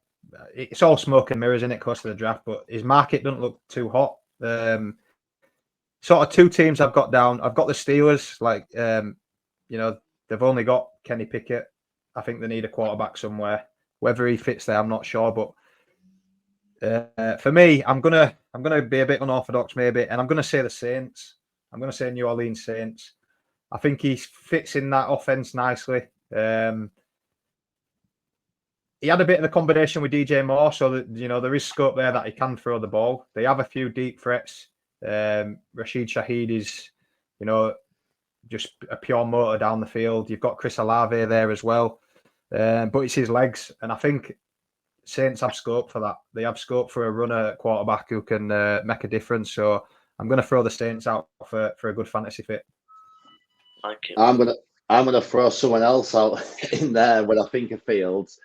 it's all smoke and mirrors in it close to the draft, but his market doesn't look too hot. Sort of two teams I've got down. I've got the Steelers, they've only got Kenny Pickett. I think they need a quarterback somewhere. Whether he fits there, I'm not sure. But for me, I'm gonna be a bit unorthodox maybe, and I'm gonna say the Saints. I'm gonna say New Orleans Saints. I think he fits in that offense nicely. He had a bit of a combination with DJ Moore, so that there is scope there that he can throw the ball. They have a few deep threats. Rashid Shaheed is, just a pure motor down the field. You've got Chris Olave there as well, but it's his legs, and I think Saints have scope for that. They have scope for a runner quarterback who can make a difference. So I'm going to throw the Saints out for a good fantasy fit. I'm gonna throw someone else out in there when I think of Fields.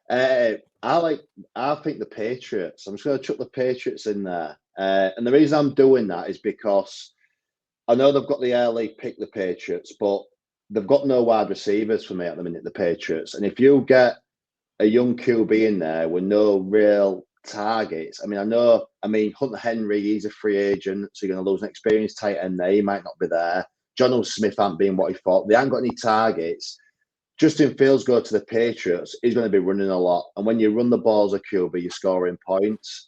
I think the Patriots. I'm just going to chuck the Patriots in there, and the reason I'm doing that is because I know they've got the early pick, the Patriots, but they've got no wide receivers for me at the minute, the Patriots. And if you get a young QB in there with no real targets, Hunter Henry, he's a free agent, so you're going to lose an experienced tight end there. He might not be there. Jonathan Smith ain't being what he thought. They haven't got any targets. Justin Fields go to the Patriots, he's going to be running a lot. And when you run the ball as a QB, you're scoring points.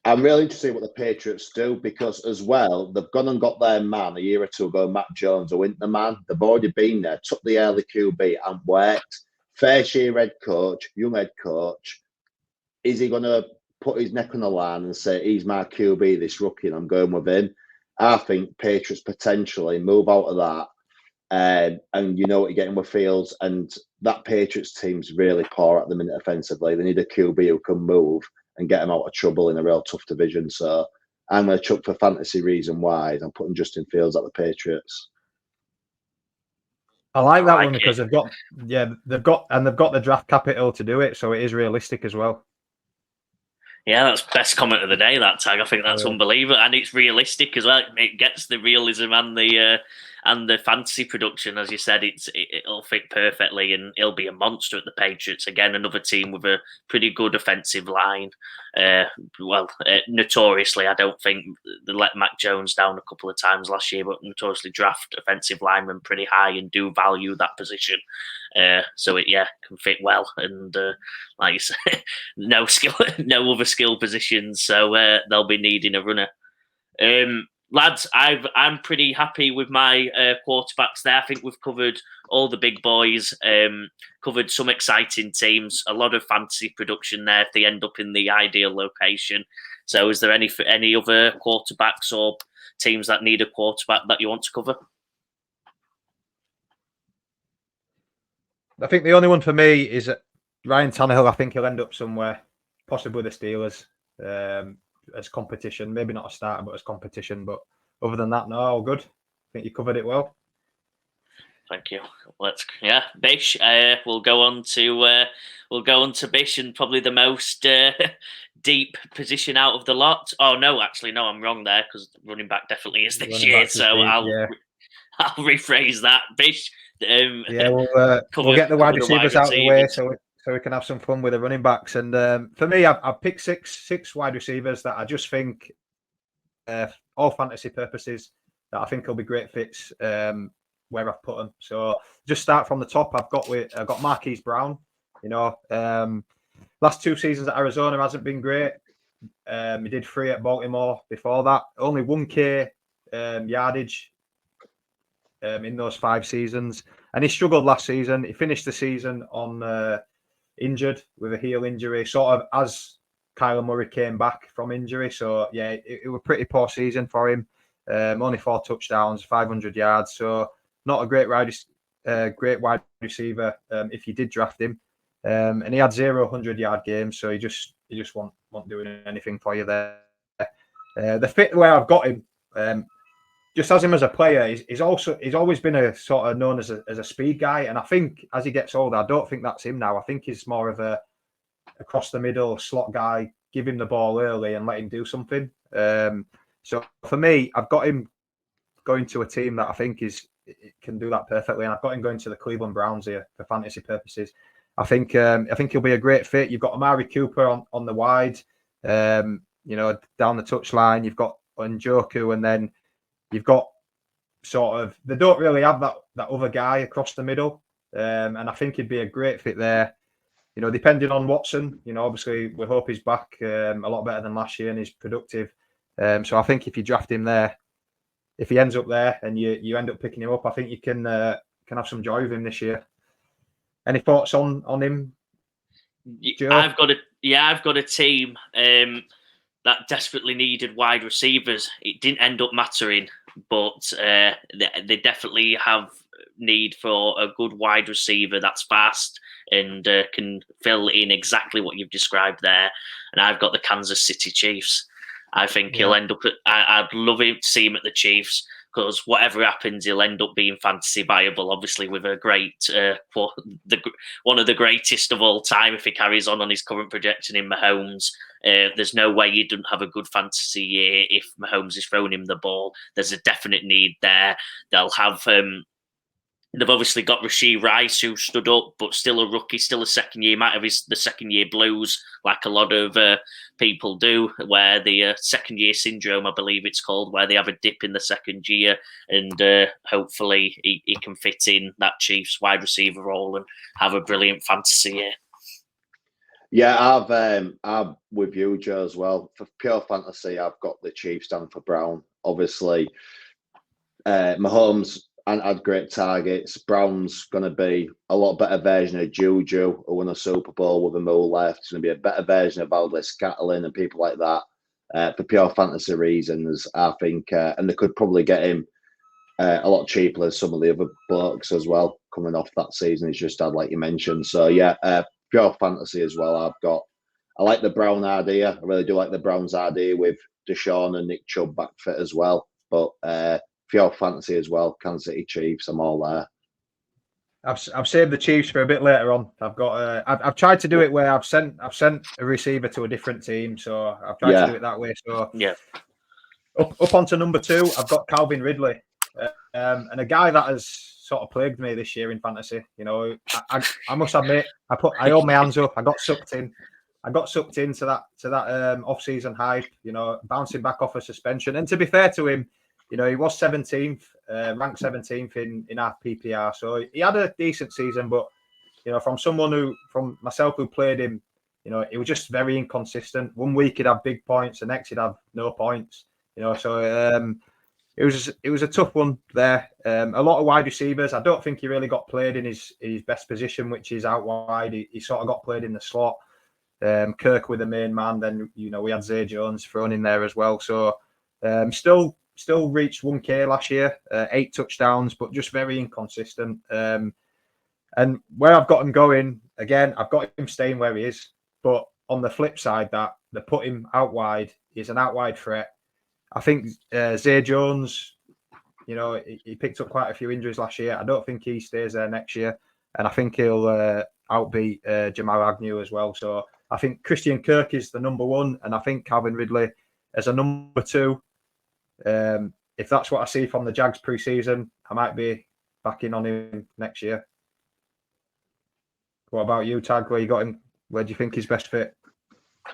I'm really interested in what the Patriots do because, as well, they've gone and got their man a year or two ago, Matt Jones, a winter man. They've already been there, took the early QB and worked. First year head coach, young head coach. Is he going to put his neck on the line and say, he's my QB, this rookie, and I'm going with him? I think Patriots potentially move out of that. And you know what you're getting with Fields. And that Patriots team's really poor at the minute offensively. They need a QB who can move and get them out of trouble in a real tough division. So I'm going to chuck for fantasy reason wise. I'm putting Justin Fields at the Patriots. I like that one because they've got the draft capital to do it, so it is realistic as well. Yeah, that's best comment of the day, that tag. I think that's unbelievable. And it's realistic as well. It gets the realism and the fantasy production. As you said, it'll fit perfectly and it'll be a monster at the Patriots. Again, another team with a pretty good offensive line. Notoriously, I don't think they let Mac Jones down a couple of times last year, but notoriously draft offensive linemen pretty high and do value that position. So it can fit well, and like you said, no other skill positions, so they'll be needing a runner. Lads, I'm pretty happy with my quarterbacks there. I think we've covered all the big boys, covered some exciting teams, a lot of fantasy production there if they end up in the ideal location. So is there any other quarterbacks or teams that need a quarterback that you want to cover? I think the only one for me is Ryan Tannehill. I think he'll end up somewhere, possibly the Steelers, as competition. Maybe not a starter, but as competition. But other than that, no, all good. I think you covered it well. Thank you. Bish. We'll go on to Bish, and probably the most deep position out of the lot. Oh no, actually, no, I'm wrong there because running back definitely is this year. So I'll rephrase that, Bish. We'll get the wide receivers out of the way so we can have some fun with the running backs. And for me, I've picked six wide receivers that I just think, all fantasy purposes, that I think will be great fits where I've put them. So just start from the top. I've got Marquise Brown. Last 2 seasons at Arizona hasn't been great. He did 3 at Baltimore before that. Only 1K yardage in those 5 seasons, and he struggled last season. He finished the season on injured with a heel injury, sort of as Kyler Murray came back from injury. So it was a pretty poor season for him. Only 4 touchdowns, 500 yards. So not a great wide receiver if you did draft him. And he had 0 100-yard games, so he just won't doing anything for you there. The fit where I've got him. Just as him as a player, he's always been a sort of known as a speed guy, and I think as he gets older, I don't think that's him now. I think he's more of a across the middle slot guy. Give him the ball early and let him do something. So for me, I've got him going to a team that I think can do that perfectly, and I've got him going to the Cleveland Browns here for fantasy purposes. I think he'll be a great fit. You've got Amari Cooper on the wide, down the touchline. You've got Njoku, and then you've got they don't really have that other guy across the middle. And I think he'd be a great fit there. Depending on Watson, obviously we hope he's back a lot better than last year and he's productive. So I think if you draft him there, if he ends up there and you end up picking him up, I think you can have some joy with him this year. Any thoughts on him, Joe? I've got a team that desperately needed wide receivers. It didn't end up mattering, but they definitely have need for a good wide receiver that's fast and can fill in exactly what you've described there. And I've got the Kansas City Chiefs. I think he'll end up I'd love him to see him at the Chiefs because whatever happens, he'll end up being fantasy viable. Obviously, with a great, one of the greatest of all time, if he carries on his current projection in Mahomes. There's no way he doesn't have a good fantasy year if Mahomes is throwing him the ball. There's a definite need there. They'll have. They've obviously got Rashee Rice, who stood up, but still a rookie, still a second year. Might have the second year blues, like a lot of people do, where the second year syndrome, I believe it's called, where they have a dip in the second year, and hopefully he can fit in that Chiefs wide receiver role and have a brilliant fantasy year. Yeah, I'm with you, Joe, as well. For pure fantasy, I've got the Chiefs down for Brown. Obviously, Mahomes and had great targets. Brown's going to be a lot better version of Juju, who won a Super Bowl with a move left. It's going to be a better version of Valdez-Scantling and people like that. For pure fantasy reasons, I think, and they could probably get him a lot cheaper as some of the other blokes as well, coming off that season he's just had, like you mentioned. So yeah, pure fantasy as well. I like the Brown idea. I really do like the Browns idea with Deshaun and Nick Chubb back fit as well. But pure fantasy as well, Kansas City Chiefs, I'm all there. I've saved the Chiefs for a bit later on. I've got I've tried to do it where I've sent a receiver to a different team, so I've tried to do it that way. So yeah, up onto number 2, I've got Calvin Ridley, and a guy that has sort of plagued me this year in fantasy. You know, I must admit, I hold my hands up. I got sucked into that off-season hype. You know, bouncing back off a suspension, and to be fair to him, you know, he was 17th, ranked 17th in our PPR. So he had a decent season, but, you know, from myself who played him, you know, he was just very inconsistent. One week he'd have big points, the next he'd have no points, you know. So it was a tough one there. A lot of wide receivers. I don't think he really got played in his best position, which is out wide. He sort of got played in the slot. Kirk with the main man. Then, you know, we had Zay Jones thrown in there as well. So still reached 1K last year, 8 touchdowns, but just very inconsistent. And where I've got him going, again, I've got him staying where he is. But on the flip side, that they put him out wide, he's an out wide threat. I think Zay Jones, you know, he picked up quite a few injuries last year. I don't think he stays there next year. And I think he'll outbeat Jamal Agnew as well. So I think Christian Kirk is the number 1, and I think Calvin Ridley as a number 2. If that's what I see from the Jags pre-season, I might be backing on him next year. What about you, Tag? Where you got him? Where do you think he's best fit?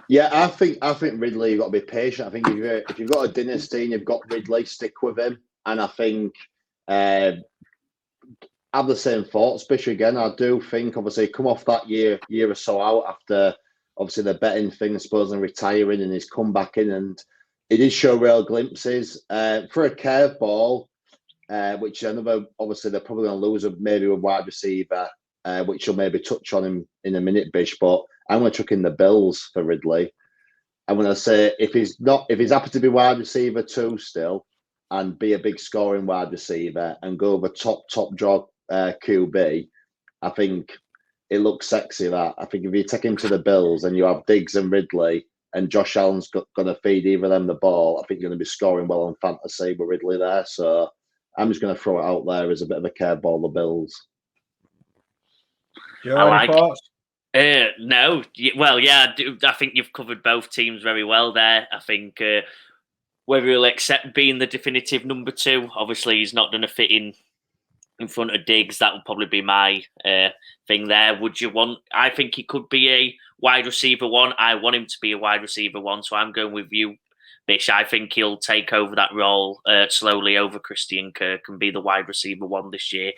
Yeah, I think Ridley, you've got to be patient. I think if you've got a dynasty and you've got Ridley, stick with him. And I think have the same thoughts. Especially again, I do think obviously come off that year or so out after obviously the betting thing, supposedly retiring, and he's come back in and it did show real glimpses. For a curveball, which another, obviously they're probably going to lose maybe a wide receiver, which you'll maybe touch on him in a minute, Bish. But I'm going to chuck in the Bills for Ridley. I'm going to say if he's happy to be wide receiver 2 still, and be a big scoring wide receiver and go over top draw QB, I think it looks sexy. That I think if you take him to the Bills and you have Diggs and Ridley, and Josh Allen's going to feed either of them the ball, I think you're going to be scoring well on fantasy with Ridley there. So I'm just going to throw it out there as a bit of a curveball, the Bills. Joe, any thoughts? No. Well, yeah, I think you've covered both teams very well there. I think whether he'll accept being the definitive number 2, obviously he's not going to fit in front of Diggs. That would probably be my thing there. I think he could be a wide receiver 1. I want him to be a wide receiver 1, so I'm going with you, Bish. I think he'll take over that role slowly over Christian Kirk and be the wide receiver 1 this year.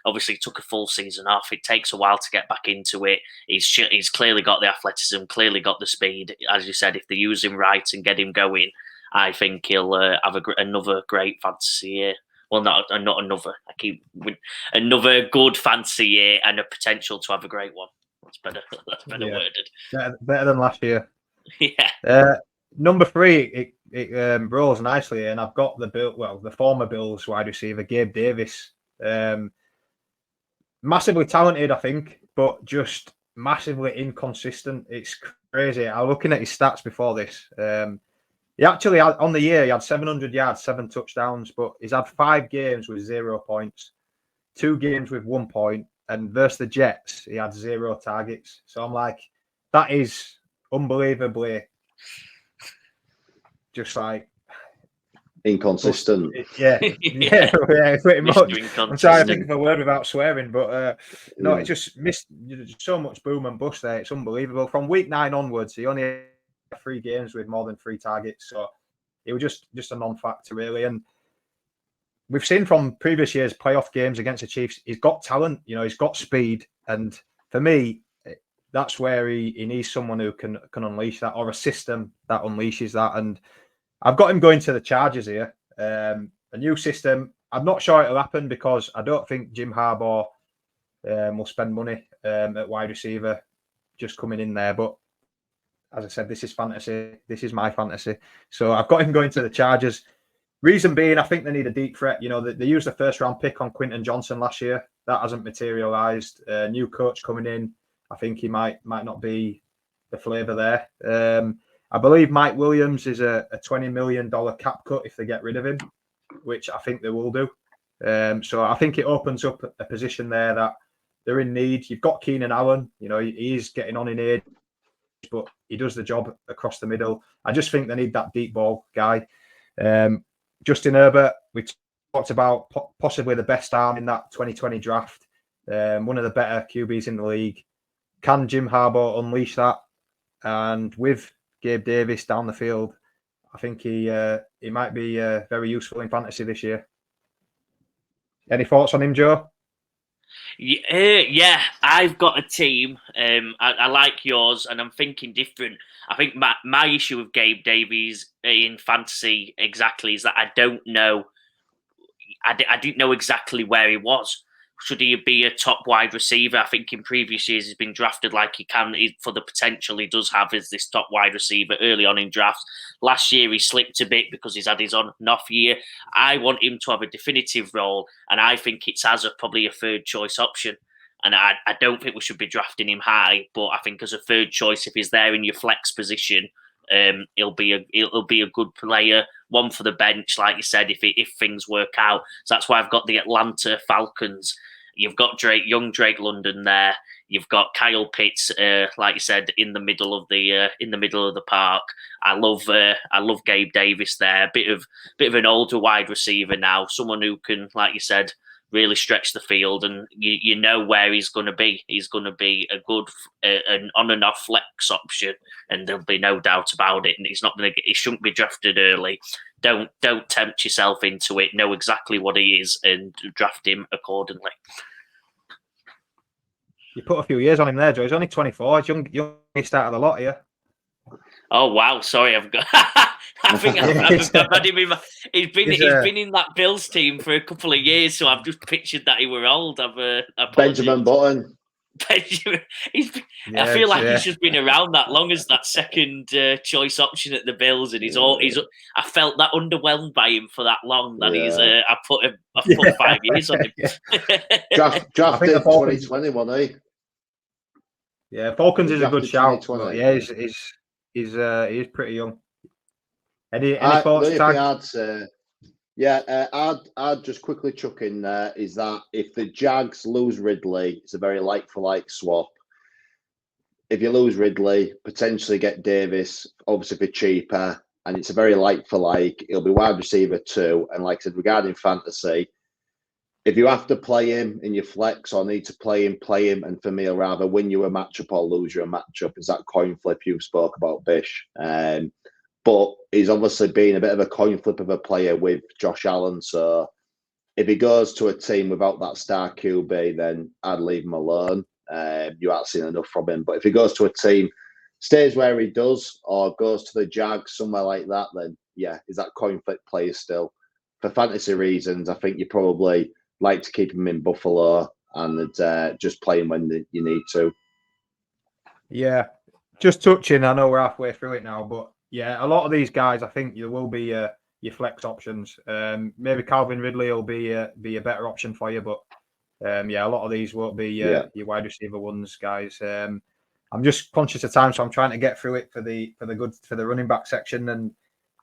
Obviously took a full season off. It takes a while to get back into it. He's clearly got the athleticism, clearly got the speed. As you said, if they use him right and get him going, I think he'll have another great fantasy year. Well, not another. Another good fantasy year and a potential to have a great one. That's better. That's better worded. Better than last year. Yeah. Number 3, it rolls nicely, and I've got the former Bills wide receiver Gabe Davis. Massively talented, I think, but just massively inconsistent. It's crazy. I was looking at his stats before this. He actually had, on the year, he had 700 yards, 7 touchdowns, but he's had 5 games with 0 points, 2 games with 1 point, and versus the Jets, he had 0 targets. So I'm like, that is unbelievably just like inconsistent. Yeah, pretty much. I'm trying to think of a word without swearing, but no, it just missed so much boom and bust there. It's unbelievable. From week 9 onwards, he only had 3 games with more than 3 targets, so it was just a non-factor really. And we've seen from previous years' playoff games against the Chiefs, he's got talent, he's got speed, and for me, that's where he needs someone who can unleash that, or a system that unleashes that. And I've got him going to the Chargers here. A new system. I'm not sure it'll happen because I don't think Jim Harbaugh will spend money at wide receiver just coming in there. But as I said, this is fantasy. This is my fantasy. So I've got him going to the Chargers. Reason being, I think they need a deep threat. They used the first-round pick on Quinton Johnson last year. That hasn't materialised. New coach coming in. I think he might not be the flavour there. I believe Mike Williams is a $20 million cap cut if they get rid of him, which I think they will do. So I think it opens up a position there that they're in need. You've got Keenan Allen. He's getting on in age, but he does the job across the middle. I just think they need that deep ball guy. Justin Herbert, we talked about possibly the best arm in that 2020 draft. One of the better QBs in the league. Can Jim Harbaugh unleash that? And with Gabe Davis down the field, I think he might be very useful in fantasy this year. Any thoughts on him, Joe? Yeah, I've got a team. I like yours, and I'm thinking different. I think my issue with Gabe Davies in fantasy exactly is that I don't know. I didn't know exactly where he was. Should he be a top wide receiver? I think in previous years he's been drafted like he can for the potential he does have as this top wide receiver early on in drafts. Last year he slipped a bit because he's had his on and off year. I want him to have a definitive role, and I think it's as probably a third choice option. And I don't think we should be drafting him high, but I think as a third choice, if he's there in your flex position, he'll be a good player. One for the bench, like you said, if things work out. So that's why I've got the Atlanta Falcons. You've got young Drake London there. You've got Kyle Pitts, like you said, in the middle of the park. I love Gabe Davis there. A bit of an older wide receiver now, someone who can, like you said, really stretch the field, and you know where he's going to be. He's going to be a good an on and off flex option, and there'll be no doubt about it. And he shouldn't be drafted early. Don't tempt yourself into it. Know exactly what he is and draft him accordingly. You put a few years on him there, Joe. He's only 24. He's youngest out of the lot here. Oh wow! Sorry, I've got. I think I've had him in. He's been in that Bills team for a couple of years, so I've just pictured that he were old. Benjamin Button. Benjamin. I feel like he's just been around that long as that second choice option at the Bills, and I felt that underwhelmed by him for that long. That he's. I put 5 years on him. Drafted 2020, wasn't he? Yeah, Falcons is a good shout. But yeah, he's pretty young. Any thoughts, Tag? I'd just quickly chuck in there is that if the Jags lose Ridley, it's a very like-for-like swap. If you lose Ridley, potentially get Davis, obviously for cheaper, and it's a very like-for-like. It'll be wide receiver 2. And like I said, regarding fantasy, if you have to play him in your flex or need to play him, and for me, I'll rather win you a matchup or lose you a matchup. Is that coin flip you spoke about, Bish? But he's obviously been a bit of a coin flip of a player with Josh Allen. So if he goes to a team without that star QB, then I'd leave him alone. You haven't seen enough from him. But if he goes to a team, stays where he does, or goes to the Jags, somewhere like that, then yeah, is that coin flip player still? For fantasy reasons, I think you probably like to keep him in Buffalo and just play him when you need to. Yeah, just touching. I know we're halfway through it now, but yeah, a lot of these guys, I think there will be your flex options. Maybe Calvin Ridley will be a better option for you, but a lot of these won't be your wide receiver ones, guys. I'm just conscious of time, so I'm trying to get through it for the running back section, and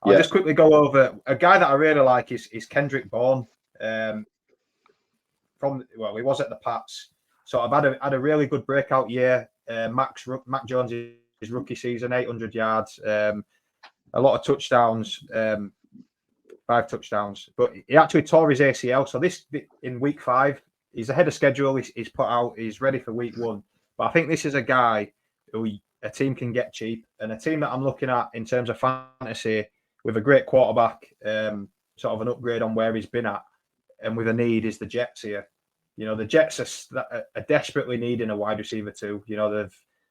I'll just quickly go over a guy that I really like is Kendrick Bourne. He was at the Pats. So I've had a really good breakout year. Mac Jones' his rookie season, 800 yards, a lot of touchdowns, 5 touchdowns. But he actually tore his ACL. So this in week 5, he's ahead of schedule. He's put out. He's ready for week 1. But I think this is a guy who a team can get cheap, and a team that I'm looking at in terms of fantasy with a great quarterback, sort of an upgrade on where he's been at, and with a need is the Jets here. You know, the Jets are desperately needing a wide receiver too. You know,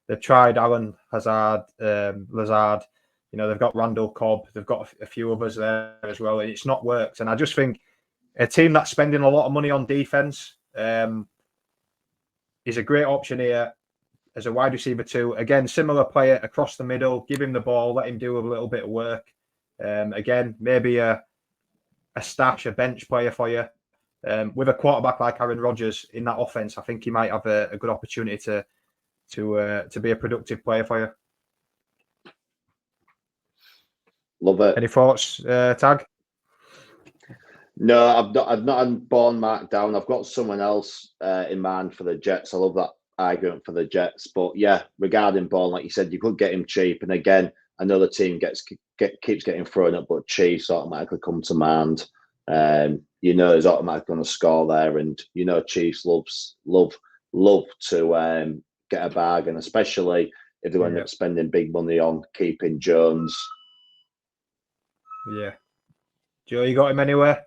they've tried Allen Lazard. You know, they've got Randall Cobb. They've got a few others there as well, and it's not worked. And I just think a team that's spending a lot of money on defense is a great option here as a wide receiver too. Again, similar player across the middle. Give him the ball, let him do a little bit of work. Again, maybe a stash, a bench player for you. With a quarterback like Aaron Rodgers in that offense, I think he might have a good opportunity to be a productive player for you. Love it. Any thoughts, Tag? No, I've not Bourne marked down. I've got someone else in mind for the Jets. I love that argument for the Jets. But yeah, regarding Bourne, like you said, you could get him cheap. And again, another team keeps getting thrown up, but Chiefs automatically come to mind. You know, he's automatically going to score there, and you know, Chiefs love to get a bargain, especially if they end up spending big money on keeping Jones. Yeah, Joe, you got him anywhere?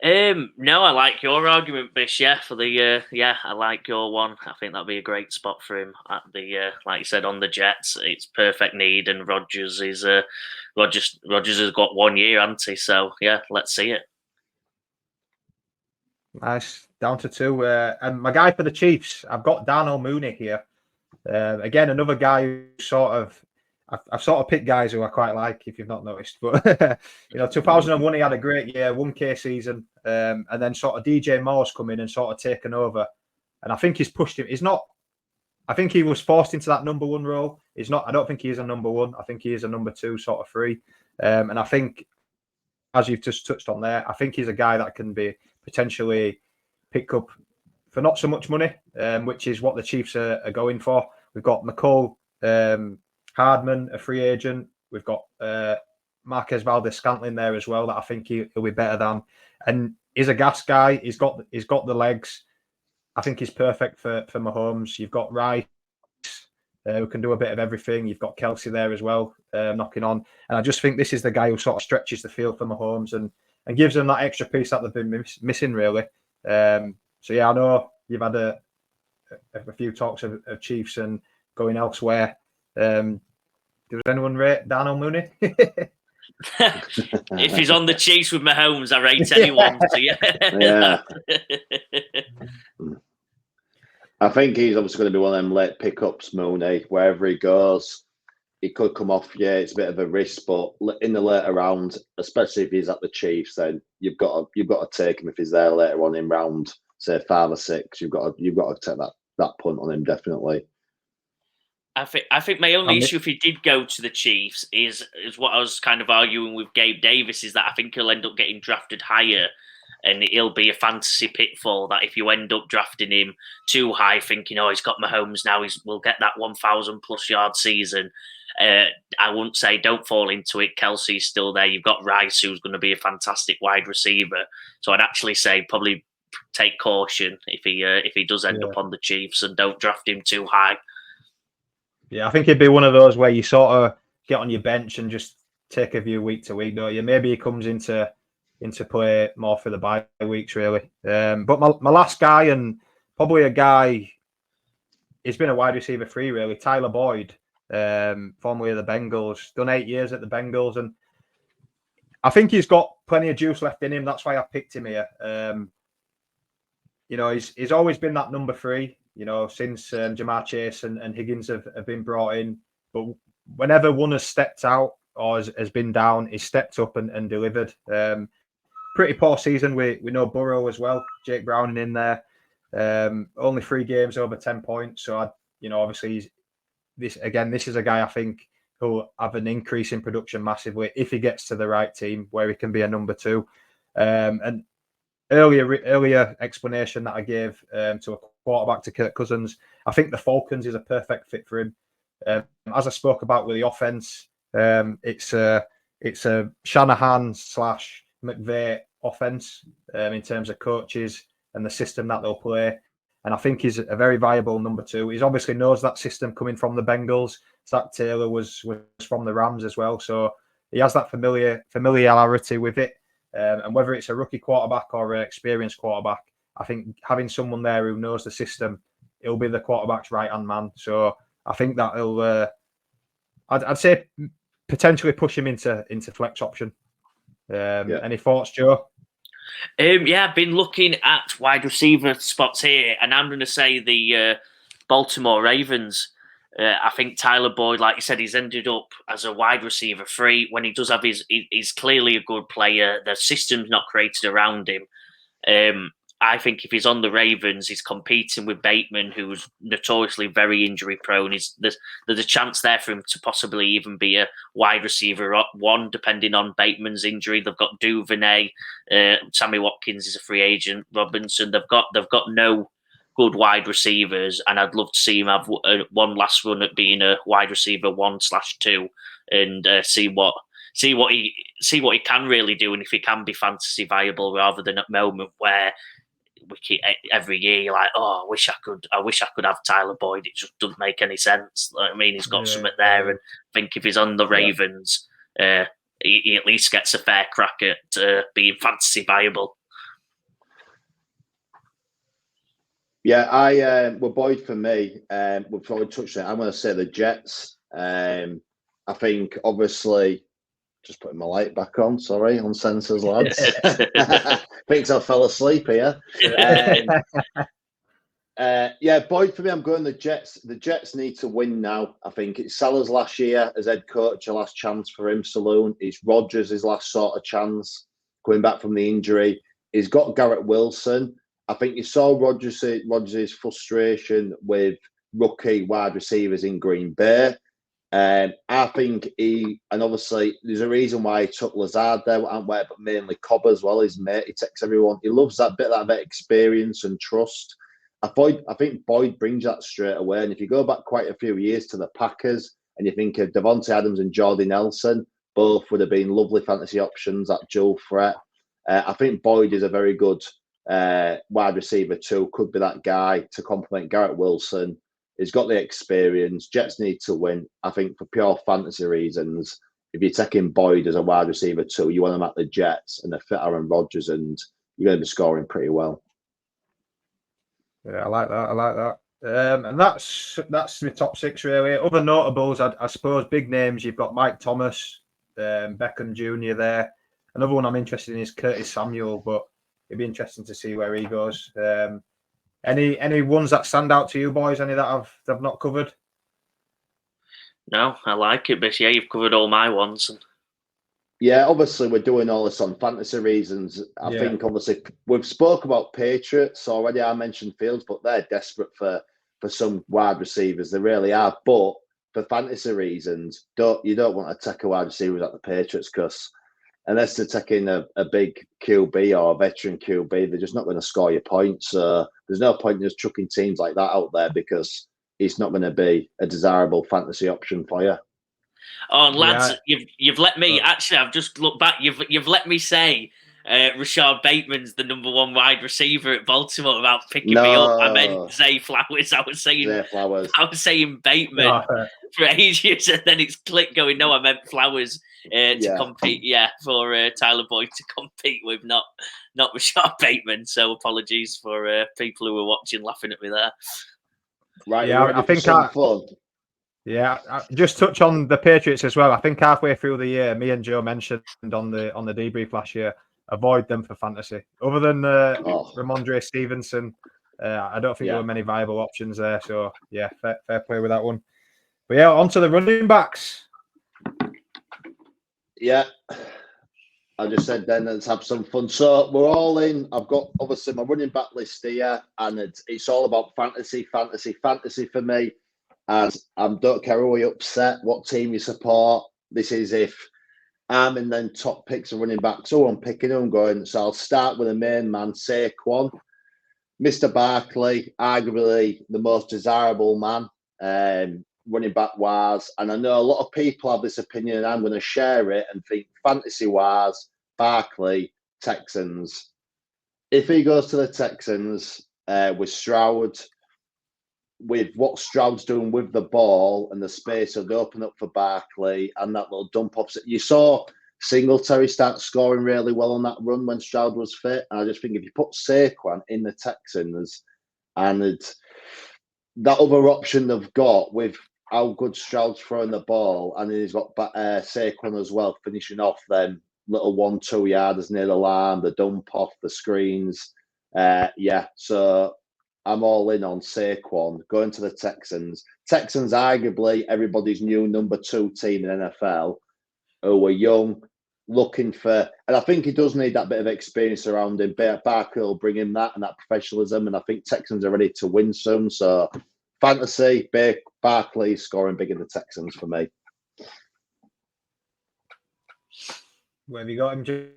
No, I like your argument, Bish. Yeah, for the I like your one. I think that'd be a great spot for him at the like you said on the Jets. It's perfect need, and Rodgers has got 1 year, hasn't he? So yeah, let's see it. Nice, down to 2. And my guy for the Chiefs, I've got Darnell Mooney here. Again, another guy who I've sort of picked guys who I quite like, if you've not noticed. But, 2001, he had a great year, 1K season. And then sort of DJ Moore's come in and sort of taken over. And I think he's pushed him. I think he was forced into that number 1 role. I don't think he is a number 1. I think he is a number 2, sort of 3. And I think, as you've just touched on there, I think he's a guy that can be potentially picked up for not so much money, which is what the Chiefs are going for. We've got McCall, Hardman, a free agent. We've got Marquez Valdes-Scantling there as well, that I think he'll be better than. And he's a gas guy. He's got the legs. I think he's perfect for Mahomes. You've got Rice, who can do a bit of everything. You've got Kelsey there as well, knocking on. And I just think this is the guy who sort of stretches the field for Mahomes and gives them that extra piece that they've been missing, really. So yeah, I know you've had a few talks of Chiefs and going elsewhere. Does anyone rate Darnell Mooney? If he's on the Chiefs with Mahomes, I rate anyone. So yeah. I think he's obviously going to be one of them late pickups, Mooney. Wherever he goes, he could come off. Yeah, it's a bit of a risk, but in the later round, especially if he's at the Chiefs, then you've got to take him if he's there later on in round, say 5 or 6. You've got to take that punt on him, definitely. I think my only issue if he did go to the Chiefs is what I was kind of arguing with Gabe Davis, is that I think he'll end up getting drafted higher, and it'll be a fantasy pitfall that if you end up drafting him too high, thinking, oh, he's got Mahomes now, we'll get that 1,000+ yard season. I wouldn't say don't fall into it. Kelsey's still there. You've got Rice, who's going to be a fantastic wide receiver. So I'd actually say probably take caution if he does end up on the Chiefs, and don't draft him too high. Yeah, I think it'd be one of those where you sort of get on your bench and just take a view week to week, don't you? Maybe he comes into play more for the bye weeks, really. But my last guy, and probably a guy, he's been a wide receiver 3, really, Tyler Boyd, formerly of the Bengals, done 8 years at the Bengals, and I think he's got plenty of juice left in him. That's why I picked him here. He's always been that number 3. Since Jamar Chase and Higgins have been brought in. But whenever one has stepped out or has been down, he's stepped up and delivered. Pretty poor season. We know Burrow as well. Jake Browning in there. Only 3 games over 10 points. So, obviously, this is a guy I think he'll have an increase in production massively if he gets to the right team where he can be a number 2. And earlier explanation that I gave to a quarterback to Kirk Cousins, I think the Falcons is a perfect fit for him. As I spoke about with the offense, it's a Shanahan / McVay offense in terms of coaches and the system that they'll play. And I think he's a very viable number 2. He obviously knows that system coming from the Bengals. Zach Taylor was from the Rams as well. So he has that familiarity with it. And whether it's a rookie quarterback or an experienced quarterback, I think having someone there who knows the system, he'll be the quarterback's right-hand man. So I think that he'll, I'd say, potentially push him into flex option. Any thoughts, Joe? I've been looking at wide receiver spots here, and I'm going to say the Baltimore Ravens. I think Tyler Boyd, like you said, he's ended up as a wide receiver 3. When he does have he's clearly a good player. The system's not created around him. I think if he's on the Ravens, he's competing with Bateman, who's notoriously very injury prone. There's a chance there for him to possibly even be a wide receiver 1, depending on Bateman's injury. They've got Duvernay, Sammy Watkins is a free agent, Robinson. They've got no good wide receivers, and I'd love to see him have one last run at being a wide receiver 1/2, and see what he can really do, and if he can be fantasy viable, rather than at the moment where we keep, every year you're like, I wish I could have Tyler Boyd. It just doesn't make any sense. I mean, he's got something there, and I think if he's on the Ravens, he at least gets a fair crack at being fantasy viable. Yeah, well, Boyd for me, we've probably touched on it. I'm going to say the Jets. I think, obviously, just putting my light back on. Sorry, on sensors, lads. Thinks I fell asleep here. Boyd for me. I'm going the Jets. The Jets need to win now. I think it's Salah's last year as head coach, a last chance for him. Saloon. It's Rodgers' last sort of chance coming back from the injury. He's got Garrett Wilson. I think you saw Rodgers' frustration with rookie wide receivers in Green Bay. I think and obviously there's a reason why he took Lazard there, but mainly Cobb as well. His mate, he takes everyone. He loves that bit of experience and trust. I think Boyd brings that straight away. And if you go back quite a few years to the Packers, and you think of Devontae Adams and Jordy Nelson, both would have been lovely fantasy options at dual threat. I think Boyd is a very good wide receiver too. Could be that guy to complement Garrett Wilson. He's got the experience. Jets need to win. I think for pure fantasy reasons, if you're taking Boyd as a wide receiver too, you want him at the Jets and a fit Aaron Rodgers, and you're going to be scoring pretty well. Yeah, I like that. And that's my top 6 really. Other notables, I suppose, big names. You've got Mike Thomas, Beckham Jr. there. Another one I'm interested in is Curtis Samuel, but it'd be interesting to see where he goes. Any ones that stand out to you boys? Any that I've not covered? No, I like it, but yeah, you've covered all my ones. Yeah, obviously we're doing all this on fantasy reasons. I think obviously we've spoke about Patriots already. I mentioned Fields, but they're desperate for some wide receivers. They really are. But for fantasy reasons, you don't want to take a wide receiver at the Patriots, because unless they're taking a big QB or a veteran QB, they're just not going to score your points. So there's no point in just chucking teams like that out there, because it's not going to be a desirable fantasy option for you. Oh, lads, you've let me. Actually, I've just looked back. You've let me say Rashard Bateman's the number 1 wide receiver at Baltimore without picking me up. I meant Zay Flowers. I was saying Bateman for ages, and then it's clicked going, no, I meant Flowers to compete. Yeah, for Tyler Boyd to compete with, not Rashard Bateman. So apologies for people who were watching laughing at me there. Right. Yeah, I think fun. Yeah, just touch on the Patriots as well. I think halfway through the year, me and Joe mentioned on the debrief last year, avoid them for fantasy. Other than Ramondre Stevenson, I don't think there were many viable options there. So yeah, fair play with that one. But yeah, on to the running backs. Yeah, I just said then let's have some fun. So we're all in. I've got obviously my running back list here, and it's all about fantasy for me. And I don't care who you upset, what team you support. This is if I'm in then top picks and running backs. So I'm picking them going. So I'll start with the main man, Saquon. Mr. Barkley, arguably the most desirable man, running back wise. And I know a lot of people have this opinion, and I'm going to share it and think fantasy wise, Barkley, Texans. If he goes to the Texans with Stroud, with what Stroud's doing with the ball and the space of the open up for Barkley and that little dump off, you saw Singletary start scoring really well on that run when Stroud was fit. And I just think if you put Saquon in the Texans and that other option they've got with how good Stroud's throwing the ball, and then he's got Saquon as well, finishing off them little 1-2 yarders near the line, the dump off, the screens. So I'm all in on Saquon going to the Texans. Texans, arguably everybody's new number 2 team in NFL, who are young, looking for, and I think he does need that bit of experience around him. Barkley will bring him that and that professionalism, and I think Texans are ready to win some. So fantasy, Barkley scoring big in the Texans for me. Where have you got him, Joe?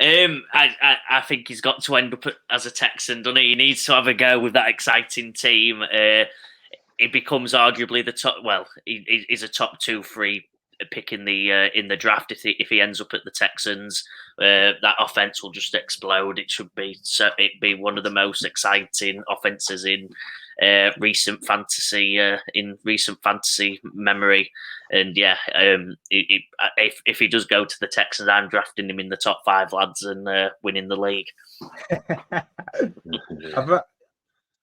I think he's got to end up as a Texan, doesn't he? He needs to have a go with that exciting team. He becomes arguably the top. Well, he's a top 2-3 pick in the draft if he ends up at the Texans. That offense will just explode. It'd be one of the most exciting offenses in recent fantasy memory. And if he does go to the Texans, I'm drafting him in the top 5 lads and winning the league.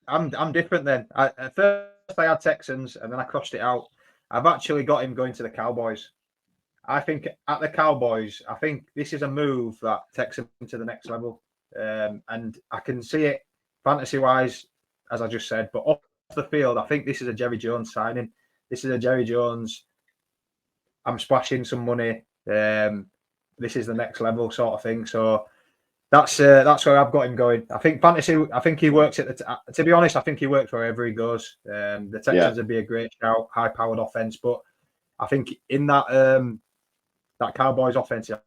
I'm different then. At first I had Texans and then I crossed it out. I've actually got him going to the Cowboys. I think at the Cowboys, I think this is a move that takes him to the next level. And I can see it fantasy-wise, as I just said, but off the field, I think this is a Jerry Jones signing. This is a Jerry Jones, I'm splashing some money. This is the next level sort of thing. So that's where I've got him going. I think fantasy. I think he works to be honest, I think he works wherever he goes. The Texans would be a great shout, high-powered offense, but I think in that that Cowboys offense, I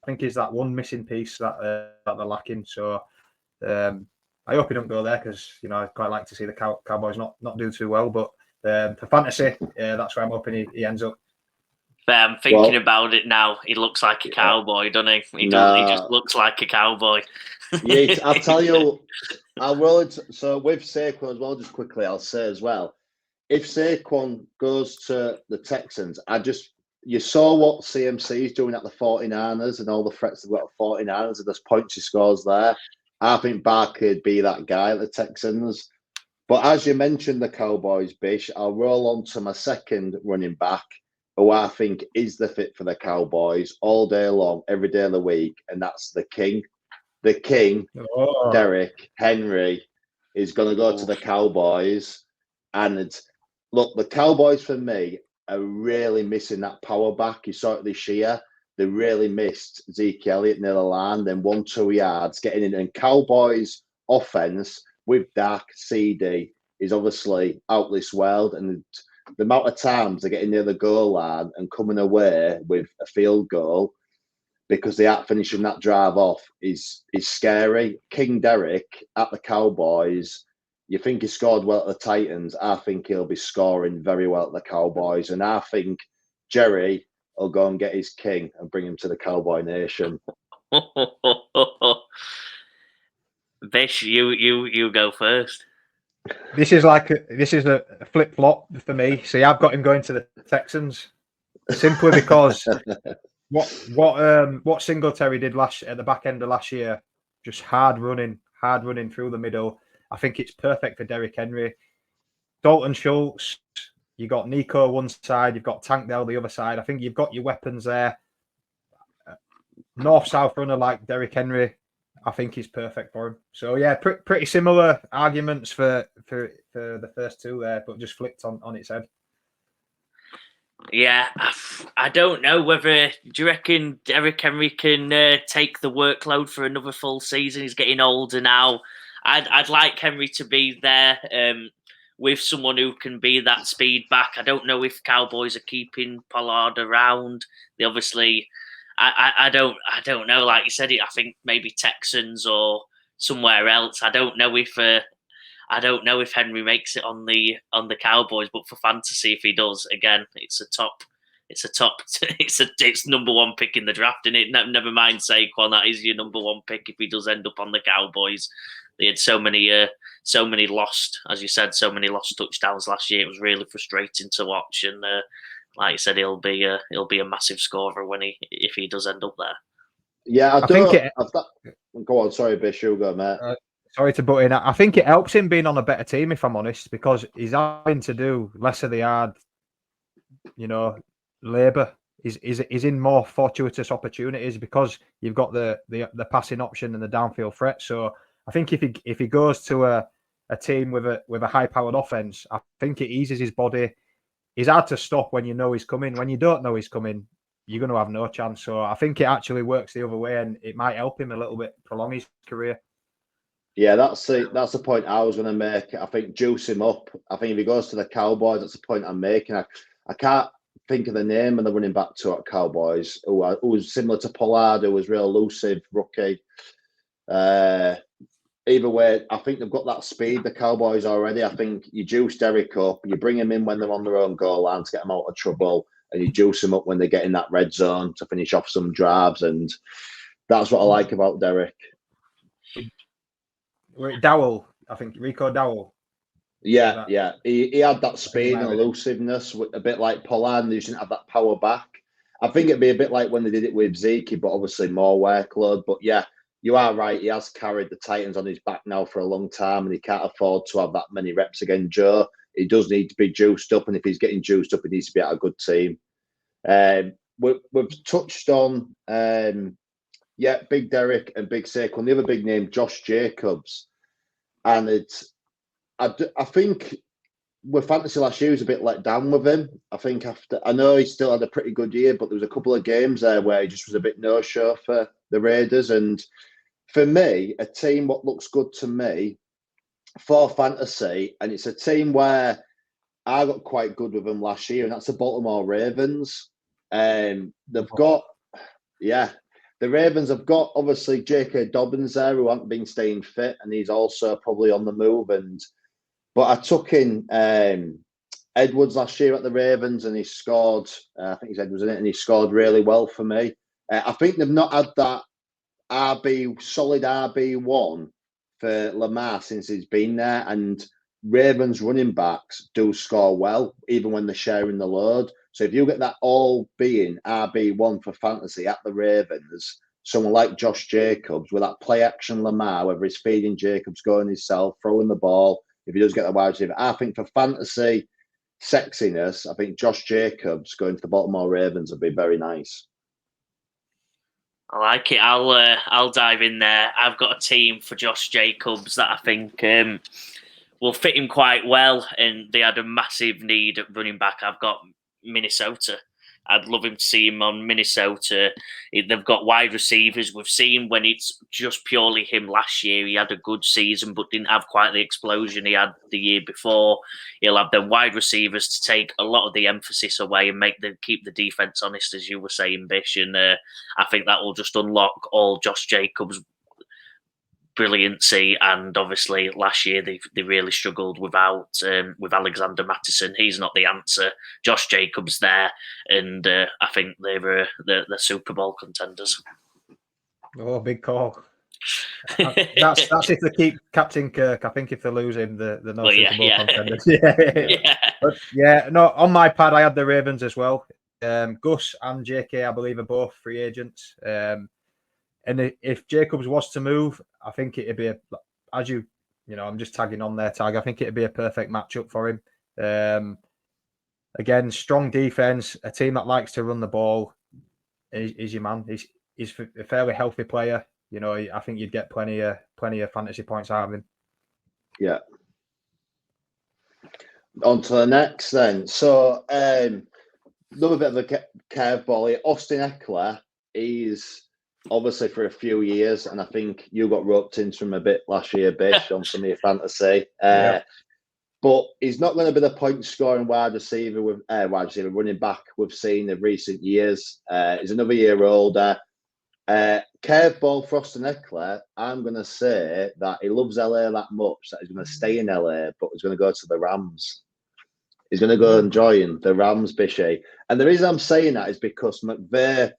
think is that one missing piece that they're lacking. So I hope he don't go there because I'd quite like to see the Cowboys not do too well. But for fantasy, that's where I'm hoping he ends up. I'm thinking about it now. He looks like a cowboy, doesn't he? He just looks like a cowboy. Yeah, I'll tell you. So with Saquon as well, just quickly, I'll say as well, if Saquon goes to the Texans, you saw what CMC is doing at the 49ers and all the threats they've got at 49ers and those points he scores there. I think Barkley would be that guy at the Texans. But as you mentioned, the Cowboys, Bish, I'll roll on to my second running back, who I think is the fit for the Cowboys all day long, every day of the week, and that's the King. The King, Derrick Henry, is going to go to the Cowboys. And look, the Cowboys, for me, are really missing that power back. You saw it this year. They really missed Zeke Elliott near the line, then 1-2 yards, getting in. And Cowboys' offense with Dak, CD, is obviously out this world. And the amount of times they're getting near the goal line and coming away with a field goal because they aren't finishing that drive off is scary. King Derrick at the Cowboys, you think he scored well at the Titans. I think he'll be scoring very well at the Cowboys. And I think Jerry will go and get his king and bring him to the Cowboy Nation. Bish, you go first. This is a flip flop for me. See, I've got him going to the Texans simply because what Singletary did at the back end of last year, just hard running through the middle. I think it's perfect for Derrick Henry. Dalton Schultz, you got Nico one side, you've got Tank Dell the other side. I think you've got your weapons there. North-south runner like Derrick Henry, I think he's perfect for him. So yeah, pretty similar arguments for the first two there, but just flipped on its head. Yeah, I don't know whether. Do you reckon Derrick Henry can take the workload for another full season? He's getting older now. I'd like Henry to be there with someone who can be that speed back. I don't know if Cowboys are keeping Pollard around. They obviously, I don't know. Like you said, I think maybe Texans or somewhere else. I don't know if Henry makes it on the Cowboys, but for fantasy, if he does, again, it's number one pick in the draft, and it never mind Saquon, that is your number one pick if he does end up on the Cowboys. They had so many lost, as you said, so many lost touchdowns last year. It was really frustrating to watch, and like you said, he'll be a massive scorer if he does end up there. Yeah, go on. Sorry, Bish, you go, mate. Sorry to butt in. I think it helps him being on a better team, if I'm honest, because he's having to do less of the hard, labour. He's in more fortuitous opportunities because you've got the passing option and the downfield threat. So I think if he goes to a team with a high powered offense, I think it eases his body. He's hard to stop when you know he's coming. When you don't know he's coming, you're going to have no chance. So I think it actually works the other way, and it might help him a little bit prolong his career. Yeah, that's the point I was going to make. I think juice him up. I think if he goes to the Cowboys, that's the point I'm making. I can't think of the name of the running back to at Cowboys who was similar to Pollard, who was real elusive rookie. Either way, I think they've got that speed, the Cowboys already. I think you juice Derek up, you bring him in when they're on their own goal line to get them out of trouble, and you juice him up when they get in that red zone to finish off some drives, and that's what I like about Derek. Dowell, I think Rico Dowell. Yeah. He had that speed and elusiveness, a bit like Pollard, and he didn't have that power back. I think it'd be a bit like when they did it with Zeke, but obviously more workload. But yeah, you are right. He has carried the Titans on his back now for a long time, and he can't afford to have that many reps against Joe. He does need to be juiced up, and if he's getting juiced up, he needs to be at a good team. We've touched on, Big Derek and Big Saquon. The other big name, Josh Jacobs. And I think with fantasy last year, he was a bit let down with him. I know he still had a pretty good year, but there was a couple of games there where he just was a bit no-show for the Raiders. And for me, a team what looks good to me for fantasy, and it's a team where I got quite good with them last year, and that's the Baltimore Ravens. The Ravens have got obviously J.K. Dobbins there, who hasn't been staying fit, and he's also probably on the move. But I took in Edwards last year at the Ravens, and he scored. I think he's Edwards in it, and he scored really well for me. I think they've not had that solid RB1 for Lamar since he's been there, and Ravens running backs do score well, even when they're sharing the load. So if you get that all being RB1 for fantasy at the Ravens, someone like Josh Jacobs with that play action Lamar, whether he's feeding Jacobs, going himself, throwing the ball, if he does get the wide receiver, I think for fantasy sexiness, I think Josh Jacobs going to the Baltimore Ravens would be very nice. I like it. I'll dive in there. I've got a team for Josh Jacobs that I think will fit him quite well, and they had a massive need at running back. I've got Minnesota. I'd love him to see him on Minnesota. They've got wide receivers. We've seen when it's just purely him last year, he had a good season, but didn't have quite the explosion he had the year before. He'll have the wide receivers to take a lot of the emphasis away and keep the defense honest, as you were saying, Bish. And I think that will just unlock all Josh Jacobs' brilliancy. And obviously last year they really struggled with Alexander Mattison. He's not the answer. Josh Jacobs there, and I think they're Super Bowl contenders. Oh, big call. That's if they keep Captain Kirk. I think if they lose him, they're not Super Bowl contenders. On my pad I had the Ravens as well. Gus and JK, I believe, are both free agents. And if Jacobs was to move, I think it'd be I'm just tagging on their tag. I think it'd be a perfect matchup for him. Again, strong defense, a team that likes to run the ball. Is your man? He's a fairly healthy player. I think you'd get plenty of fantasy points out of him. Yeah. On to the next then. So another bit of a curveball here. Austin Eckler is obviously for a few years, and I think you got roped into him a bit last year, Bish, on some of your fantasy. But he's not going to be the point scoring wide receiver running back we've seen in recent years. He's another year older. Curveball for Austin Eckler, I'm going to say that he loves LA that much that he's going to stay in LA, but he's going to go to the Rams. He's going to go and join the Rams, Bishy. And the reason I'm saying that is because McVay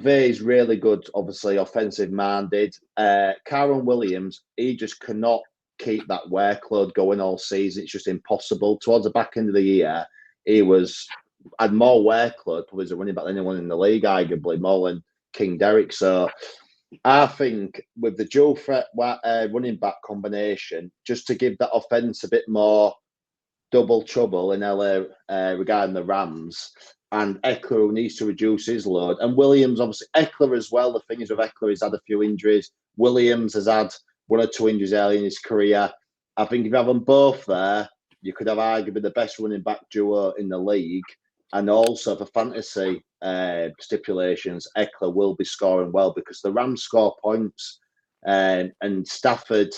is really good, obviously offensive-minded. Kyron Williams, he just cannot keep that workload going all season. It's just impossible. Towards the back end of the year, he had more workload, probably as a running back than anyone in the league, arguably, more than King Derrick. So I think with the dual threat running back combination, just to give that offense a bit more double trouble in LA regarding the Rams, and Eckler needs to reduce his load. And Williams, obviously, Eckler as well. The thing is with Eckler, he's had a few injuries. Williams has had 1 or 2 injuries early in his career. I think if you have them both there, you could have arguably the best running back duo in the league. And also for fantasy stipulations, Eckler will be scoring well because the Rams score points, and Stafford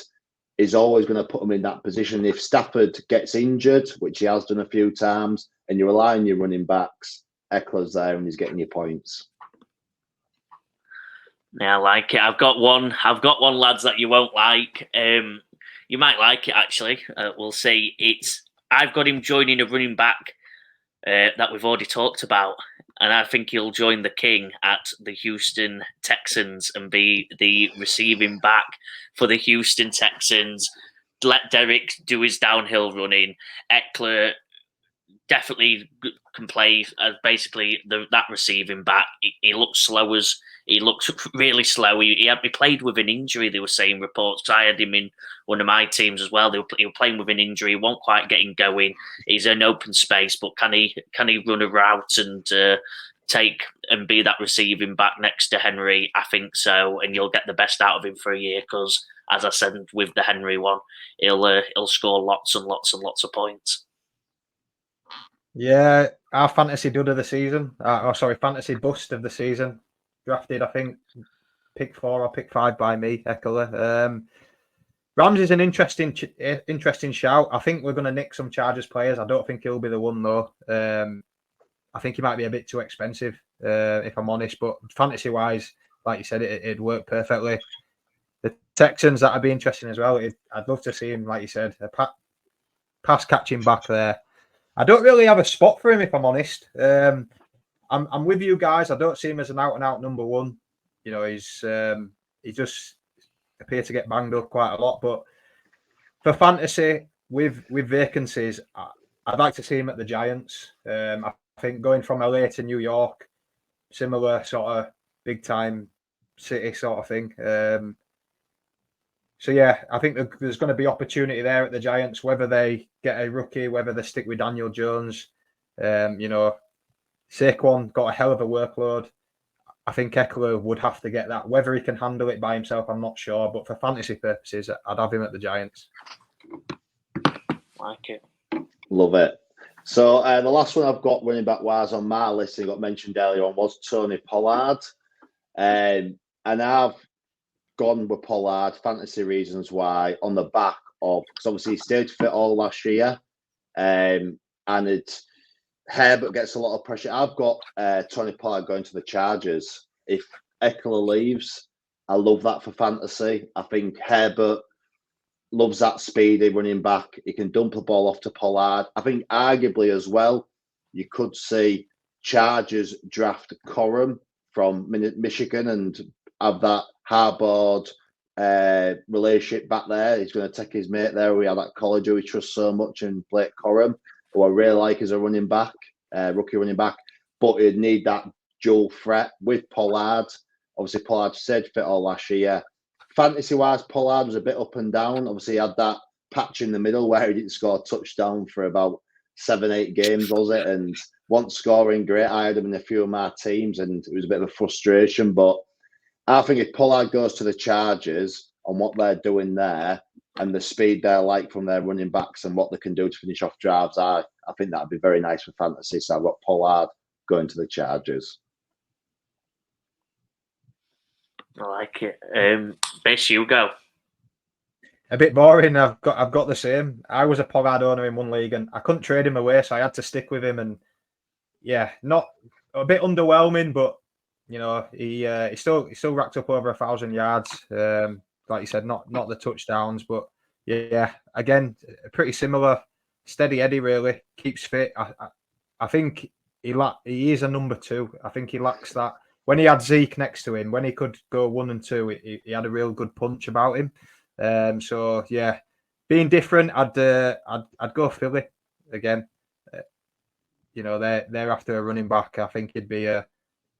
is always going to put them in that position. If Stafford gets injured, which he has done a few times, and you rely on your running backs, Eckler's there and he's getting your points. Yeah, I like it. I've got one, lads, that you won't like. You might like it, actually. We'll see. I've got him joining a running back that we've already talked about, and I think he'll join the king at the Houston Texans and be the receiving back for the Houston Texans. Let Derrick do his downhill running. Eckler definitely can play as basically that receiving back. He looks really slow. He played with an injury, they were saying reports. I had him in one of my teams as well. He were playing with an injury. He won't quite getting going. He's in open space, but can he run a route and take and be that receiving back next to Henry? I think so, and you'll get the best out of him for a year because, as I said with the Henry one, he'll score lots and lots and lots of points. Yeah, our fantasy dud of the season. Fantasy bust of the season. Drafted, I think, pick 4 or pick 5 by me, Eckler. Rams is an interesting shout. I think we're going to nick some Chargers players. I don't think he'll be the one, though. I think he might be a bit too expensive, if I'm honest. But fantasy-wise, like you said, it'd work perfectly. The Texans, that'd be interesting as well. I'd love to see him, like you said, a pass catching back there. I don't really have a spot for him, if I'm honest. I'm with you guys. I don't see him as an out-and-out number one. You know, he just appears to get banged up quite a lot. But for fantasy, with vacancies, I'd like to see him at the Giants. I think going from LA to New York, similar sort of big-time city sort of thing. So, yeah, I think there's going to be opportunity there at the Giants, whether they get a rookie, whether they stick with Daniel Jones. Saquon got a hell of a workload. I think Eckler would have to get that. Whether he can handle it by himself, I'm not sure. But for fantasy purposes, I'd have him at the Giants. Like it. Love it. So the last one I've got running back wise on my list, and got mentioned earlier on, was Tony Pollard. And I've gone with Pollard, fantasy reasons why, on the back of, because obviously he stayed fit all last year. And Herbert gets a lot of pressure. I've got Tony Pollard going to the Chargers. If Eckler leaves, I love that for fantasy. I think Herbert loves that speedy running back. He can dump the ball off to Pollard. I think arguably as well, you could see Chargers draft Corum from Michigan and have that hardboard relationship back there. He's going to take his mate there. We have that college who we trust so much, and Blake Corum, who I really like as a running back, rookie running back. But he'd need that dual threat with Pollard. Obviously, Pollard stayed fit all last year. Fantasy-wise, Pollard was a bit up and down. Obviously, he had that patch in the middle where he didn't score a touchdown for about 7-8 games, was it? And once scoring great, I had him in a few of my teams, and it was a bit of a frustration. But I think if Pollard goes to the Chargers on what they're doing there and the speed they're like from their running backs and what they can do to finish off drives, I think that'd be very nice for fantasy. So I've got Pollard going to the Chargers. I like it. Bish, you go. A bit boring. I've got the same. I was a Pollard owner in one league, and I couldn't trade him away, so I had to stick with him. And yeah, not a bit underwhelming, but he still racked up over 1,000 yards. Like you said, not the touchdowns, but yeah, again, pretty similar. Steady Eddie really keeps fit. I think he is a number 2. I think he lacks that. When he had Zeke next to him, when he could go 1 and 2, he had a real good punch about him. So yeah, being different, I'd go Philly again. They're after a running back. I think he'd be a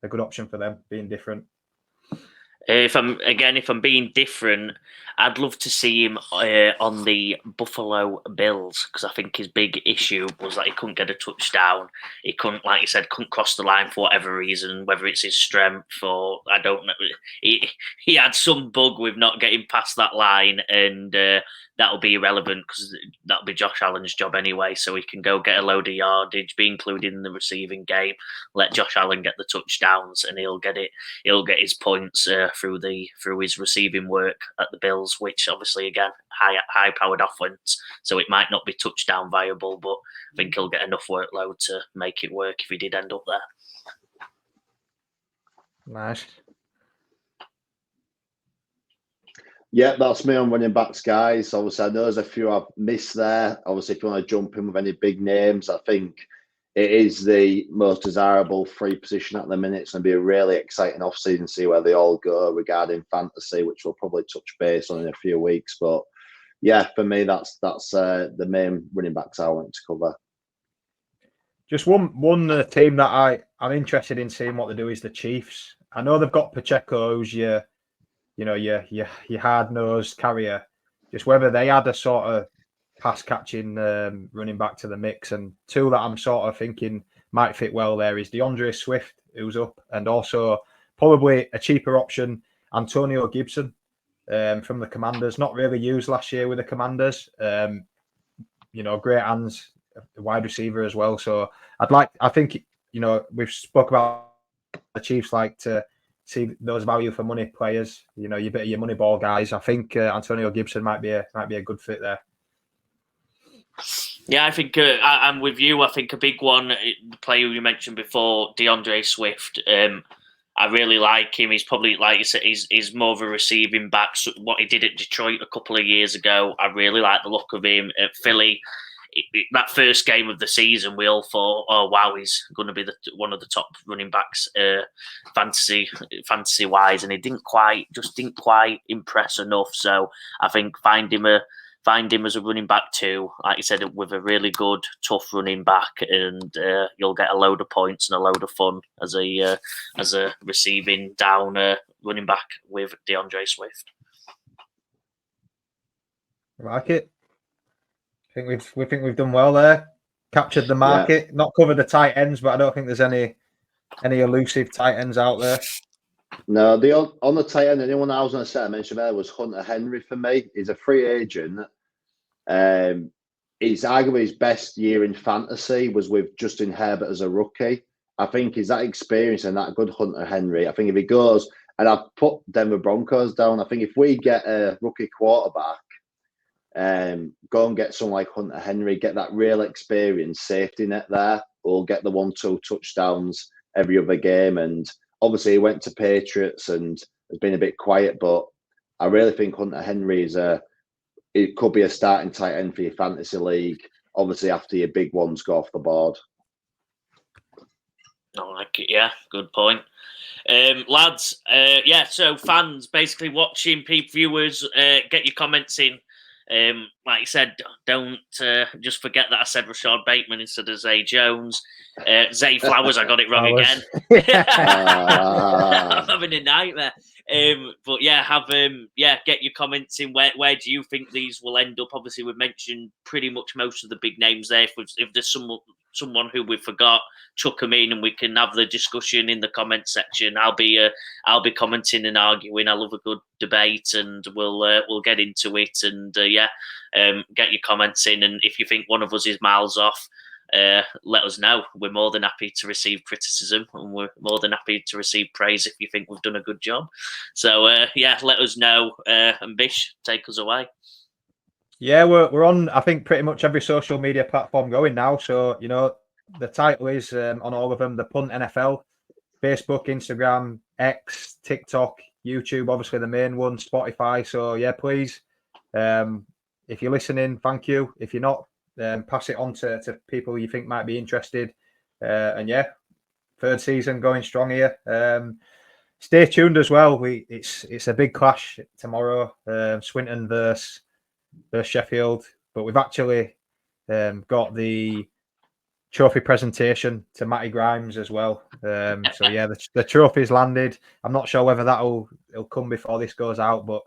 good option for them, being different. If I'm being different, I'd love to see him on the Buffalo Bills, because I think his big issue was that he couldn't get a touchdown. He couldn't, like you said, couldn't cross the line for whatever reason, whether it's his strength or I don't know. He had some bug with not getting past that line, and that'll be irrelevant because that'll be Josh Allen's job anyway. So he can go get a load of yardage, be included in the receiving game, let Josh Allen get the touchdowns, and he'll get it. He'll get his points through his receiving work at the Bills, which obviously again high powered offense, so it might not be touchdown viable, but I think he'll get enough workload to make it work if he did end up there. Nice. Yeah, that's me on running backs, guys. Obviously, I know there's a few I've missed there. Obviously, if you want to jump in with any big names, I think it is the most desirable free position at the minute. It's going to be a really exciting offseason, see where they all go regarding fantasy, which we'll probably touch base on in a few weeks. But yeah, for me, that's the main running backs I want to cover. Just one team that I'm interested in seeing what they do is the Chiefs. I know they've got Pacheco, who's your hard-nosed carrier. Just whether they add a sort of pass-catching running back to the mix. And two that I'm sort of thinking might fit well there is DeAndre Swift, who's up, and also probably a cheaper option, Antonio Gibson from the Commanders. Not really used last year with the Commanders. Great hands, wide receiver as well. So I think we've spoke about the Chiefs like to see those value for money players. Your money ball guys. I think Antonio Gibson might be a good fit there. Yeah, I think I'm with you. I think a big one, the player you mentioned before, DeAndre Swift. I really like him. He's probably, like you said, he's more of a receiving back. So what he did at Detroit a couple of years ago, I really like the look of him. At Philly, that first game of the season, we all thought, oh wow, he's going to be one of the top running backs fantasy wise, and he didn't quite impress enough. So I think find him as a running back too, like you said, with a really good, tough running back, and you'll get a load of points and a load of fun as a receiving down running back with DeAndre Swift. I like it. We think we've done well there. Captured the market, Not covered the tight ends, but I don't think there's any elusive tight ends out there. No, on the tight end, anyone I was going to say I mentioned there was Hunter Henry for me. He's a free agent. He's arguably his best year in fantasy was with Justin Herbert as a rookie. I think he's that experience and that good Hunter Henry. I think if he goes, and I've put Denver Broncos down, I think if we get a rookie quarterback, go and get someone like Hunter Henry, get that real experience safety net there, or get the 1-2 touchdowns every other game. And obviously he went to Patriots and has been a bit quiet, but I really think Hunter Henry it could be a starting tight end for your fantasy league, obviously after your big ones go off the board. I like it, yeah, good point. Lads, so fans, basically watching, viewers, get your comments in. Like you said, don't just forget that I said Rashad Bateman instead of Zay Jones. Zay Flowers, I got it wrong again. I'm having a nightmare. But yeah, get your comments in. Where do you think these will end up? Obviously, we've mentioned pretty much most of the big names there. If there's someone who we forgot, chuck them in, and we can have the discussion in the comment section. I'll be commenting and arguing. I love a good debate, and we'll get into it. And get your comments in. And if you think one of us is miles off, let us know. We're more than happy to receive criticism, and we're more than happy to receive praise if you think we've done a good job. So let us know. And Bish, take us away. Yeah, we're on, I think, pretty much every social media platform going now. So, the title is on all of them, the Punt NFL, Facebook, Instagram, X, TikTok, YouTube, obviously the main one, Spotify. So, yeah, please, if you're listening, thank you. If you're not, pass it on to people you think might be interested. And yeah, third season going strong here. Stay tuned as well. It's a big clash tomorrow, Swinton versus Sheffield, but we've actually got the trophy presentation to Matty Grimes as well. So yeah, the trophy's landed. I'm not sure whether it'll come before this goes out, but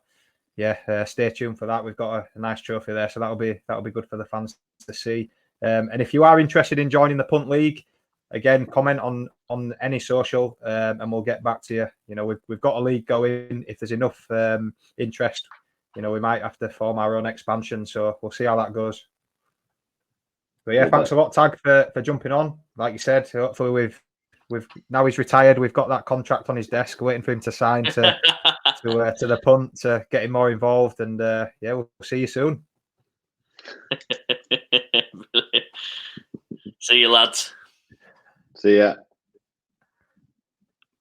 yeah, stay tuned for that. We've got a nice trophy there, so that'll be good for the fans to see. And if you are interested in joining the Punt League, again, comment on any social, and we'll get back to you. We've got a league going. If there's enough interest, we might have to form our own expansion. So we'll see how that goes. But yeah, thanks a lot, Tag, for jumping on. Like you said, hopefully we've now he's retired. We've got that contract on his desk, waiting for him to sign to the Punt to get him more involved. And yeah, we'll see you soon. See you, lads. See ya.